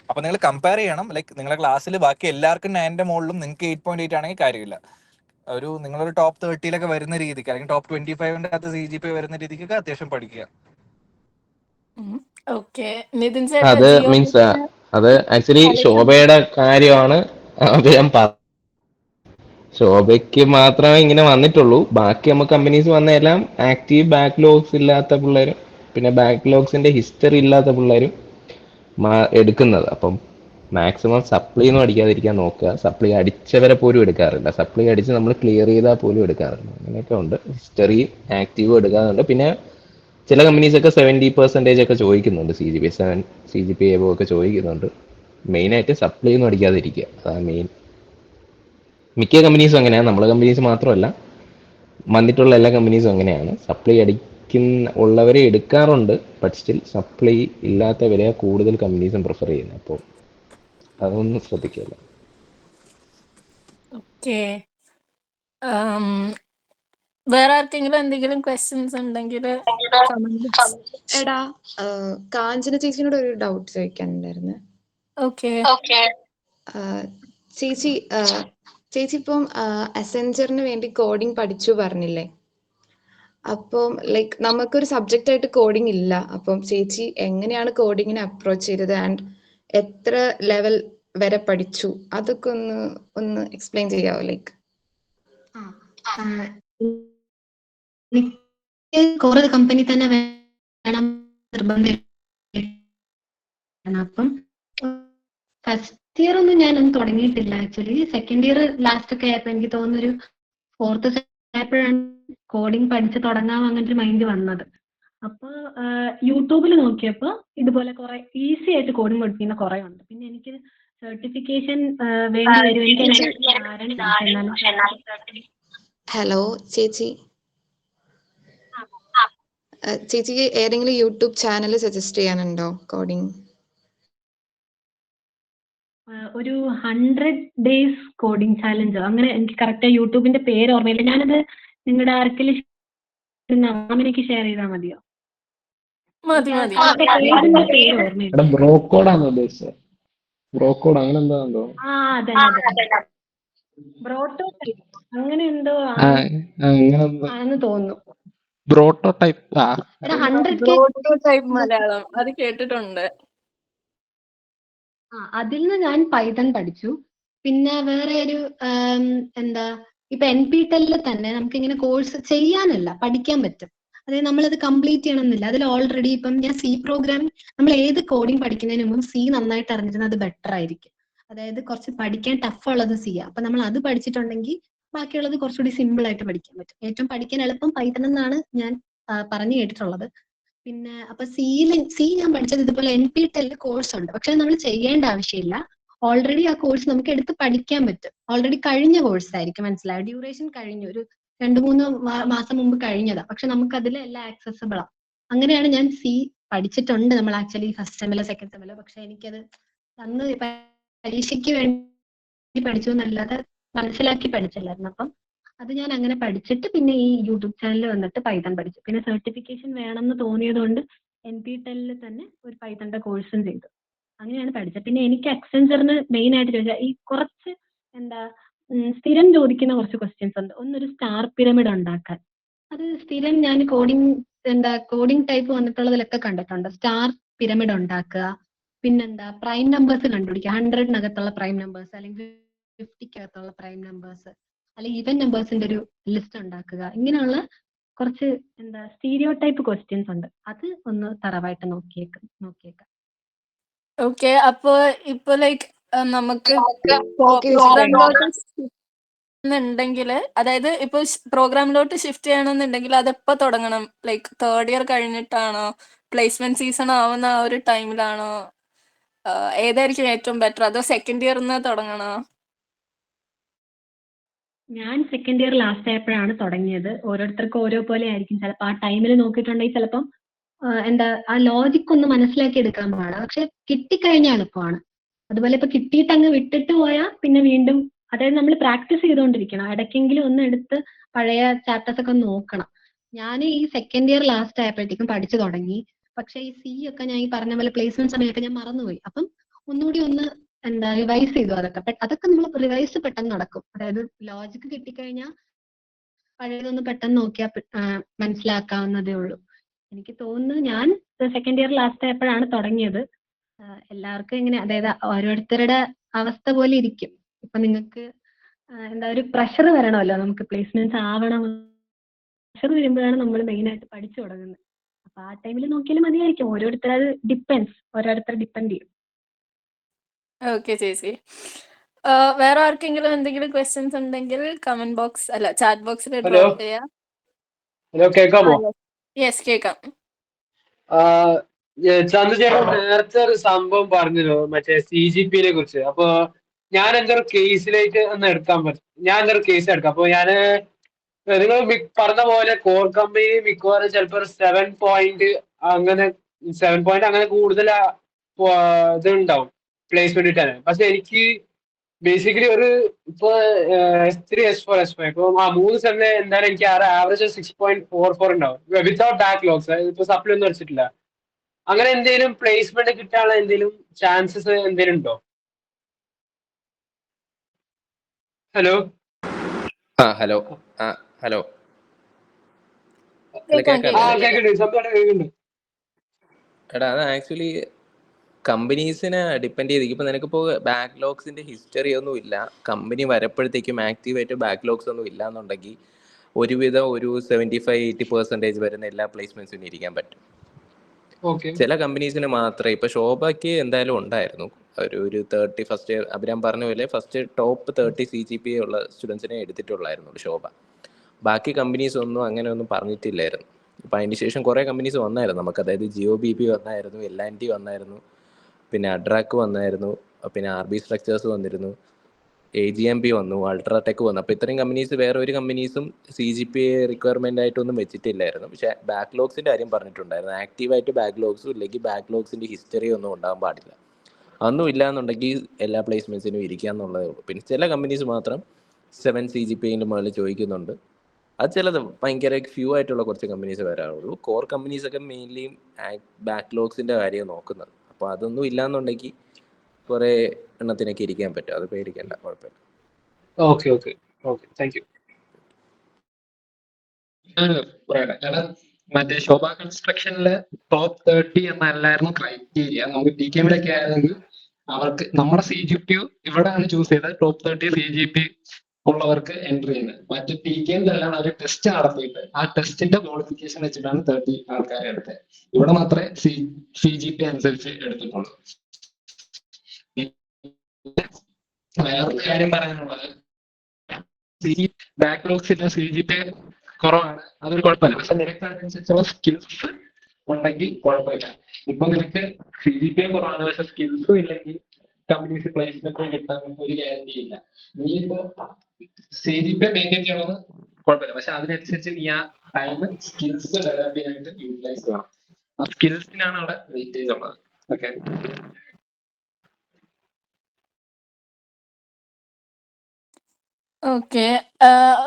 അപ്പൊ നിങ്ങൾ കമ്പയർ ചെയ്യണം. ലൈക്ക് നിങ്ങളുടെ ക്ലാസ്സിൽ ബാക്കി എല്ലാവർക്കും 9ന്റെ മുകളിലും നിങ്ങൾക്ക് 8.8 ആണെങ്കിൽ കാര്യമില്ല. നിങ്ങളൊരു ടോപ്പ് 30 വരുന്ന രീതിക്ക് അല്ലെങ്കിൽ ടോപ്പ് 25ന്റെ അകത്ത് CGPA വരുന്ന രീതിക്കൊക്കെ അത്യാവശ്യം പഠിക്കുക. ഓക്കെ, നിതിൻ അത് മീൻസ് അത് ആക്ച്വലി ശോഭയുടെ കാര്യമാണ് അത് ഞാൻ ശോഭയ്ക്ക് മാത്രമേ ഇങ്ങനെ വന്നിട്ടുള്ളൂ. ബാക്കി നമുക്ക് കമ്പനീസ് വന്നതെല്ലാം ആക്റ്റീവ് ബാക്ക്ലോഗ്സ് ഇല്ലാത്ത പിള്ളേരും പിന്നെ ബാക്ക്ലോഗ്സിന്റെ ഹിസ്റ്ററി ഇല്ലാത്ത പിള്ളേരും എടുക്കുന്നത്. അപ്പം മാക്സിമം സപ്ലി ഒന്നും അടിക്കാതിരിക്കാൻ നോക്കുക. സപ്ലി അടിച്ചവരെ പോലും എടുക്കാറില്ല. സപ്ലി അടിച്ച് നമ്മൾ ക്ലിയർ ചെയ്താൽ പോലും എടുക്കാറില്ല. അങ്ങനെയൊക്കെ ഉണ്ട്. ഹിസ്റ്ററി ആക്റ്റീവ് എടുക്കാറുണ്ട്. പിന്നെ ചില കമ്പനീസൊക്കെ 70% ഒക്കെ ചോദിക്കുന്നുണ്ട്. CGPA 7 CGPA എബോ ഒക്കെ ചോദിക്കുന്നുണ്ട്. മെയിനായിട്ട് സപ്ലി ഒന്നും അടിക്കാതിരിക്കുക, അതാണ് മെയിൻ. മിക്ക കമ്പനീസും അങ്ങനെയാണ്, നമ്മളെ കമ്പനീസ് മാത്രമല്ല, വന്നിട്ടുള്ള എല്ലാ കമ്പനീസും അങ്ങനെയാണ്. സപ്ലൈ ഉള്ളവരെ എടുക്കാറുണ്ട്, ബട്ട് സ്റ്റിൽ സപ്ലൈ ഇല്ലാത്തവരെ കൂടുതൽ കമ്പനീസും പ്രിഫർ ചെയ്യുന്നത്. അപ്പോൾ അതൊന്നും ശ്രദ്ധിക്കില്ല. ഓക്കെ. വേറെ ആർക്കെങ്കിലും എന്തെങ്കിലും ക്വസ്റ്റ്യൻസ് ഉണ്ടെങ്കിൽ എടാ, കാഞ്ചന ചേച്ചിനോട് ഒരു ഡൗട്ട് ചോദിക്കാനുണ്ടായിരുന്നു. ഓക്കെ. ചേച്ചി ചേച്ചി ഇപ്പം അസെഞ്ചറിന് വേണ്ടി കോഡിംഗ് പഠിച്ചു പറഞ്ഞില്ലേ? അപ്പം ലൈക്ക് നമുക്കൊരു സബ്ജക്റ്റ് ആയിട്ട് കോഡിംഗ് ഇല്ല. അപ്പം ചേച്ചി എങ്ങനെയാണ് കോഡിങ്ങിനെ അപ്രോച്ച് ചെയ്തത് ആൻഡ് എത്ര ലെവൽ വരെ പഠിച്ചു? അതൊക്കെ ഒന്ന് എക്സ്പ്ലെയിൻ ചെയ്യാവോ? ലൈക്ക് കുറെ കമ്പനി തന്നെ വേണം നിർബന്ധം. അപ്പം ഫസ്റ്റ് ഇയർ ഒന്നും ഞാനൊന്നും തുടങ്ങിയിട്ടില്ല. ആക്ച്വലി സെക്കൻഡ് ഇയർ ലാസ്റ്റ് ഒക്കെ ആയപ്പോ എനിക്ക് തോന്നുന്നൊരു 4th ആയപ്പോഴാണ് കോഡിങ് പഠിച്ച് തുടങ്ങാം അങ്ങനത്തെ ഒരു മൈൻഡ് വന്നത്. അപ്പൊ യൂട്യൂബിൽ നോക്കിയപ്പോ ഇതുപോലെ കുറെ ഈസി ആയിട്ട് കോഡിങ് പഠിക്കുന്ന കുറെ ഉണ്ട്. പിന്നെ എനിക്ക് സർട്ടിഫിക്കേഷൻ വേണ്ടി വരും. ഹലോ ചേച്ചി, ചേച്ചിക്ക് ഏതെങ്കിലും യൂട്യൂബ് ചാനൽ സജസ്റ്റ് ചെയ്യാനുണ്ടോ കോഡിംഗ്? ഒരു 100 days കോഡിംഗ് ചാലഞ്ച്, അങ്ങനെ എനിക്ക് കറക്റ്റ് യൂട്യൂബിന്റെ പേര് ഓർമ്മയില്ല. ഞാനത് നിങ്ങളുടെ ആർക്കെങ്കിലും എനിക്ക് ഷെയർ ചെയ്താൽ മതിയോ? മതി മതി. പേര് ഓർമ്മയില്ല. എടാ ബ്രോക്കോഡാണോ ഉദ്ദേശിച്ചത്? ബ്രോക്കോഡ് അങ്ങനെ എന്താണോ? അതെ ബ്രോട്ടോ അങ്ങനെ എന്തോ ആണെന്ന് തോന്നുന്നു. ബ്രോട്ടോ ടൈപ്പ്. 100K ടൈപ്പ് മലയാളം അത് കേട്ടിട്ടുണ്ട്. അതിൽ നിന്ന് ഞാൻ പൈത്തൺ പഠിച്ചു. പിന്നെ വേറെ ഒരു എന്താ, ഇപ്പൊ NPTEL തന്നെ നമുക്ക് ഇങ്ങനെ കോഴ്സ് ചെയ്യാനല്ല പഠിക്കാൻ പറ്റും. അതായത് നമ്മളത് കംപ്ലീറ്റ് ചെയ്യണമെന്നില്ല. അതിൽ ഓൾറെഡി ഇപ്പം ഞാൻ C പ്രോഗ്രാമിംഗ്, നമ്മൾ ഏത് കോഡിംഗ് പഠിക്കുന്നതിന് മുമ്പ് C നന്നായിട്ട് അറിഞ്ഞിരുന്നത് അത് ബെറ്റർ ആയിരിക്കും. അതായത് കുറച്ച് പഠിക്കാൻ ടഫ് ഉള്ളത് C. അപ്പൊ നമ്മൾ അത് പഠിച്ചിട്ടുണ്ടെങ്കിൽ ബാക്കിയുള്ളത് കുറച്ചുകൂടി സിമ്പിൾ ആയിട്ട് പഠിക്കാൻ പറ്റും. ഏറ്റവും പഠിക്കാൻ എളുപ്പം പൈത്തൺ എന്നാണ് ഞാൻ പറഞ്ഞു കേട്ടിട്ടുള്ളത്. പിന്നെ അപ്പൊ C ഞാൻ പഠിച്ചത് ഇതുപോലെ NPTEL കോഴ്സ് ഉണ്ട്. പക്ഷെ നമ്മൾ ചെയ്യേണ്ട ആവശ്യമില്ല. ഓൾറെഡി ആ കോഴ്സ് നമുക്ക് എടുത്ത് പഠിക്കാൻ പറ്റും. ഓൾറെഡി കഴിഞ്ഞ കോഴ്സ് ആയിരിക്കും, മനസ്സിലായോ? ഡ്യൂറേഷൻ കഴിഞ്ഞു, ഒരു 2-3 മാസം മുമ്പ് കഴിഞ്ഞതാ. പക്ഷെ നമുക്ക് അതിൽ എല്ലാം ആക്സസിബിളാ. അങ്ങനെയാണ് ഞാൻ C പഠിച്ചിട്ടുണ്ട്. നമ്മൾ ആക്ച്വലി ഫസ്റ്റ് സെമ്മിലോ സെക്കൻഡ് സെമ്മിലോ. പക്ഷെ എനിക്കത് അന്ന് പരീക്ഷയ്ക്ക് വേണ്ടി പഠിച്ചു എന്നല്ലാതെ മനസ്സിലാക്കി പഠിച്ചില്ലായിരുന്നു. അപ്പം അത് ഞാൻ അങ്ങനെ പഠിച്ചിട്ട് പിന്നെ ഈ യൂട്യൂബ് ചാനലിൽ വന്നിട്ട് പൈത്തൺ പഠിച്ചു. പിന്നെ സർട്ടിഫിക്കേഷൻ വേണമെന്ന് തോന്നിയത് കൊണ്ട് NPTEL തന്നെ ഒരു പൈത്തണിന്റെ കോഴ്സും ചെയ്തു. അങ്ങനെയാണ് പഠിച്ചത്. പിന്നെ എനിക്ക് അക്സെഞ്ചറിന് മെയിൻ ആയിട്ട് ചോദിച്ചാൽ ഈ കുറച്ച് എന്താ സ്ഥിരം ചോദിക്കുന്ന കുറച്ച് ക്വസ്റ്റ്യൻസ് ഉണ്ട്. ഒന്നൊരു സ്റ്റാർ പിരമിഡ് ഉണ്ടാക്കാൻ. അത് സ്ഥിരം ഞാൻ കോഡിംഗ് ടൈപ്പ് വന്നിട്ടുള്ളതിലൊക്കെ കണ്ടിട്ടുണ്ട്. സ്റ്റാർ പിരമിഡ് ഉണ്ടാക്കുക, പിന്നെന്താ പ്രൈം നമ്പേഴ്സ് കണ്ടുപിടിക്കുക, 100-നകത്തുള്ള പ്രൈം നമ്പേഴ്സ് അല്ലെങ്കിൽ 50-കകത്തുള്ള പ്രൈം നമ്പേഴ്സ്, അല്ലെങ്കിൽ ഈവൻ നമ്പേഴ്സിന്റെ ഒരു ലിസ്റ്റ് ഉണ്ടാക്കുക. ഇങ്ങനെയുള്ള കുറച്ച് സ്റ്റീരിയോ ടൈപ്പ് ക്വസ്റ്റ്യൻസ് ഉണ്ട്. അത് ഒന്ന് തറവായിട്ട് നോക്കിയേക്കാം. ഓക്കെ. അപ്പൊ ഇപ്പൊ ലൈക്ക് നമുക്ക് ഉണ്ടെങ്കിൽ, അതായത് ഇപ്പൊ പ്രോഗ്രാമിലോട്ട് ഷിഫ്റ്റ് ചെയ്യണമെന്നുണ്ടെങ്കിൽ അതെപ്പോ തുടങ്ങണം? ലൈക്ക് 3rd ഇയർ കഴിഞ്ഞിട്ടാണോ, പ്ലേസ്മെന്റ് സീസൺ ആവുന്ന ആ ഒരു ടൈമിലാണോ? ഏതായിരിക്കും ഏറ്റവും ബെറ്റർ? അതോ സെക്കൻഡ് ഇയറിന് തുടങ്ങണോ? ഞാൻ സെക്കൻഡ് ഇയർ ലാസ്റ്റ് ആയപ്പോഴാണ് തുടങ്ങിയത്. ഓരോരുത്തർക്കും ഓരോ പോലെ ആയിരിക്കും. ചിലപ്പോൾ ആ ടൈമിൽ നോക്കിയിട്ടുണ്ടെങ്കിൽ ചിലപ്പം ആ ലോജിക് ഒന്ന് മനസ്സിലാക്കി എടുക്കാൻ പാടാം. പക്ഷെ കിട്ടിക്കഴിഞ്ഞാൽ എളുപ്പമാണ്. അതുപോലെ ഇപ്പൊ കിട്ടിയിട്ട് അങ്ങ് വിട്ടിട്ട് പോയാൽ പിന്നെ വീണ്ടും, അതായത് നമ്മൾ പ്രാക്ടീസ് ചെയ്തുകൊണ്ടിരിക്കണം. ഇടയ്ക്കെങ്കിലും ഒന്ന് എടുത്ത് പഴയ ചാപ്റ്റേഴ്സ് ഒക്കെ നോക്കണം. ഞാൻ ഈ സെക്കൻഡ് ഇയർ ലാസ്റ്റ് ആയപ്പോഴത്തേക്കും പഠിച്ചു തുടങ്ങി. പക്ഷെ ഈ C ഒക്കെ ഞാൻ ഈ പറഞ്ഞ പോലെ പ്ലേസ്മെന്റ് സമയമൊക്കെ ഞാൻ മറന്നുപോയി. അപ്പം ഒന്നുകൂടി ഒന്ന് റിവൈസ് ചെയ്തു. അതൊക്കെ നമ്മൾ റിവൈസ് പെട്ടെന്ന് നടക്കും. അതായത് ലോജിക്ക് കിട്ടിക്കഴിഞ്ഞാൽ പഴയതൊന്ന് പെട്ടെന്ന് നോക്കിയാൽ മനസ്സിലാക്കാവുന്നതേ ഉള്ളൂ. എനിക്ക് തോന്നുന്നു ഞാൻ സെക്കൻഡ് ഇയർ ലാസ്റ്റ് ആയപ്പോഴാണ് തുടങ്ങിയത്. എല്ലാവർക്കും ഇങ്ങനെ, അതായത് ഓരോരുത്തരുടെ അവസ്ഥ പോലെ ഇരിക്കും. ഇപ്പൊ നിങ്ങൾക്ക് ഒരു പ്രഷർ വരണമല്ലോ, നമുക്ക് പ്ലേസ്മെന്റ്സ് ആവണം. പ്രഷർ വരുമ്പോഴാണ് നമ്മൾ മെയിൻ ആയിട്ട് പഠിച്ചു തുടങ്ങുന്നത്. അപ്പൊ ആ ടൈമിൽ നോക്കിയാലും മതിയായിരിക്കും. ഓരോരുത്തർ ഡിപ്പെൻഡ് ചെയ്യും. ഓക്കെ ചേച്ചി. വേറെ ആർക്കെങ്കിലും എന്തെങ്കിലും ക്വസ്റ്റ്യൻസ് ഉണ്ടെങ്കിൽ കമന്റ് ബോക്സ് അല്ല ചാറ്റ് ബോക്സിൽ ഹലോ ഡ്രോപ്പ് ചെയ്യാം. ഹലോ, കേൾക്കാമോ? യെസ് കേൾക്കാം. ചന്ദ്രചേട്ടൻ നേരത്തെ ഒരു സംഭവം പറഞ്ഞല്ലോ, മറ്റേ CGP-നെ കുറിച്ച്. അപ്പൊ ഞാൻ എന്റെ ഒരു കേസിലേക്ക് ഒന്ന് എടുക്കാൻ പറ്റും. ഞാൻ എന്റെ ഒരു കേസ് എടുക്കാം. അപ്പൊ ഞാന് നിങ്ങൾ പറഞ്ഞ പോലെ കോർ കമ്പനി മിക്കവാറും ചിലപ്പോൾ 7 പോയിന്റ് അങ്ങനെ കൂടുതൽ ഇതുണ്ടാവും പ്ലേസ്മെന്റ് കിട്ടാൻ. പക്ഷെ എനിക്ക് ബേസിക്കലി ഒരു ഇപ്പൊ S3 S4 S5 ഇപ്പൊ 3 സെമിന് എന്തായാലും എനിക്ക് ആവറേജ് 6.44 ഉണ്ടാവും വിത്തൗട്ട് ബാക്ക്ലോഗ്സ്. ഇപ്പൊ സപ്ലി ഒന്നും അടിച്ചിട്ടില്ല. അങ്ങനെ എന്തെങ്കിലും പ്ലേസ്മെന്റ് കിട്ടാനുള്ള എന്തെങ്കിലും ചാൻസസ് എന്തെങ്കിലും ഉണ്ടോ? ഹലോ ഹലോ ഹലോ കേൾക്കാം കേൾക്കാറില്ലേ? കേൾക്കുന്നുണ്ട്, സംഭവം കേൾക്കുന്നുണ്ട്. എടാ, അത് ആക്ച്വലി കമ്പനീസിനെ ഡിപ്പെൻഡ് ചെയ്തിരിക്കും. ഇപ്പം നിനക്കിപ്പോൾ ബാക്ക്ലോഗ്സിൻ്റെ ഹിസ്റ്ററി ഒന്നും ഇല്ല, കമ്പനി വരപ്പോഴത്തേക്കും ആക്റ്റീവായിട്ട് ബാക്ക്ലോഗ്സ് ഒന്നും ഇല്ല എന്നുണ്ടെങ്കിൽ ഒരുവിധം ഒരു 75-80% വരുന്ന എല്ലാ പ്ലേസ്മെൻറ്റ്സിനും ഇരിക്കാൻ പറ്റും. ചില കമ്പനീസിന് മാത്രമേ. ഇപ്പോൾ ശോഭയ്ക്ക് എന്തായാലും ഉണ്ടായിരുന്നു ഒരു 30 ഫസ്റ്റ് ഇയർ അഭിരാം പറഞ്ഞ പോലെ ഫസ്റ്റ് ടോപ്പ് 30 CGPA ഉള്ള സ്റ്റുഡൻസിനെ എടുത്തിട്ടുള്ളായിരുന്നു ശോഭ. ബാക്കി കമ്പനീസ് ഒന്നും അങ്ങനെ ഒന്നും പറഞ്ഞിട്ടില്ലായിരുന്നു. അപ്പം അതിന് ശേഷം കുറേ കമ്പനീസ് വന്നായിരുന്നു നമുക്ക്. അതായത് GOBP വന്നായിരുന്നു, L&T വന്നായിരുന്നു, പിന്നെ അഡ്രാക്ക് വന്നായിരുന്നു, പിന്നെ RB സ്ട്രക്ചേഴ്സ് വന്നിരുന്നു, AGMP വന്നു, അൾട്രാടെക് വന്നു. അപ്പോൾ ഇത്രയും കമ്പനീസ് വേറെ ഒരു കമ്പനീസും CGPA റിക്വയർമെൻ്റ് ആയിട്ടൊന്നും വെച്ചിട്ടില്ലായിരുന്നു. പക്ഷേ ബാക്ക്ലോഗ്സിൻ്റെ കാര്യം പറഞ്ഞിട്ടുണ്ടായിരുന്നു. ആക്റ്റീവായിട്ട് ബാക്ക്ലോഗ്സും ഇല്ലെങ്കിൽ ബാക്ക്ലോഗ്സിൻ്റെ ഹിസ്റ്ററി ഒന്നും ഉണ്ടാകാൻ പാടില്ല. അതൊന്നും ഇല്ല എന്നുണ്ടെങ്കിൽ എല്ലാ പ്ലേസ്മെൻറ്റ്സിനും ഇരിക്കുക എന്നുള്ളതേ ഉള്ളൂ. പിന്നെ ചില കമ്പനീസ് മാത്രം 7 CGPA മുകളിൽ ചോദിക്കുന്നുണ്ട്. അത് ചിലത് ഭയങ്കര ഫ്യൂ ആയിട്ടുള്ള കുറച്ച് കമ്പനീസ് വരാറുള്ളൂ. കോർ കമ്പനീസൊക്കെ മെയിൻലി ബാക്ക്ലോഗ്സിൻ്റെ കാര്യം നോക്കുന്നത്. അപ്പോൾ അതൊന്നും ഇല്ലയെന്നുണ്ടെങ്കിൽ കുറേ എണ്ണത്തിനൊക്കെ ഇരിക്കാൻ പറ്റും. അത് പേടിക്കേണ്ട, കുഴപ്പമില്ല. Okay okay okay, thank U. മറ്റേ ശോഭ കൺസ്ട്രക്ഷനിലെ ടോപ്പ് 30 എന്നല്ലായിരുന്നു ക്രൈറ്റീരിയ. നമുക്ക് TKM ഒക്കെ ആയിരുന്നെങ്കിൽ അവർക്ക് നമ്മുടെ CGPU ഇവിടെയാണ് ചൂസ് ചെയ്തത്. ടോപ്പ് 30 CGP ഉള്ളവർക്ക് എൻട്രി ചെയ്യുന്നത്. മറ്റു TKM-ലെല്ലാം അവർ ടെസ്റ്റ് നടത്തിയിട്ട് ആ ടെസ്റ്റിന്റെ ക്വാളിഫിക്കേഷൻ വെച്ചിട്ടാണ് 30 ആൾക്കാരെ എടുത്തത്. ഇവിടെ മാത്രമേ CGP അനുസരിച്ച് എടുത്തിട്ടുള്ളൂ. വേറൊരു കാര്യം പറയാനുള്ളത്, ബാക്ക്ലോഗ്സിന്റെ CGPA കുറവാണ്, അതൊരു കുഴപ്പമില്ല. പക്ഷെ നിനക്ക് അതിനനുസരിച്ചുള്ള സ്കിൽസ് ഉണ്ടെങ്കിൽ കുഴപ്പമില്ല. ഇപ്പൊ നിനക്ക് CGPA കുറവാണ്, പക്ഷെ സ്കിൽസും ഇല്ലെങ്കിൽ കമ്പനീസ് പ്ലേസ്മെന്റ് കിട്ടാൻ ഒരു ഗ്യാരണ്ടി ഇല്ല. നീ ഇപ്പോ CGPA മെയിൻറ്റെയിൻ ചെയ്യണമെന്ന് കുഴപ്പമില്ല, പക്ഷെ അതിനനുസരിച്ച് നീ ആ ടൈം സ്കിൽസ് ഡെവലപ്പ് ചെയ്യാനായിട്ട് യൂട്ടിലൈസ് ചെയ്യണം. ആ സ്കിൽസിനാണ് അവിടെ വെയിറ്റേജ് ഉള്ളത്. Okay, okay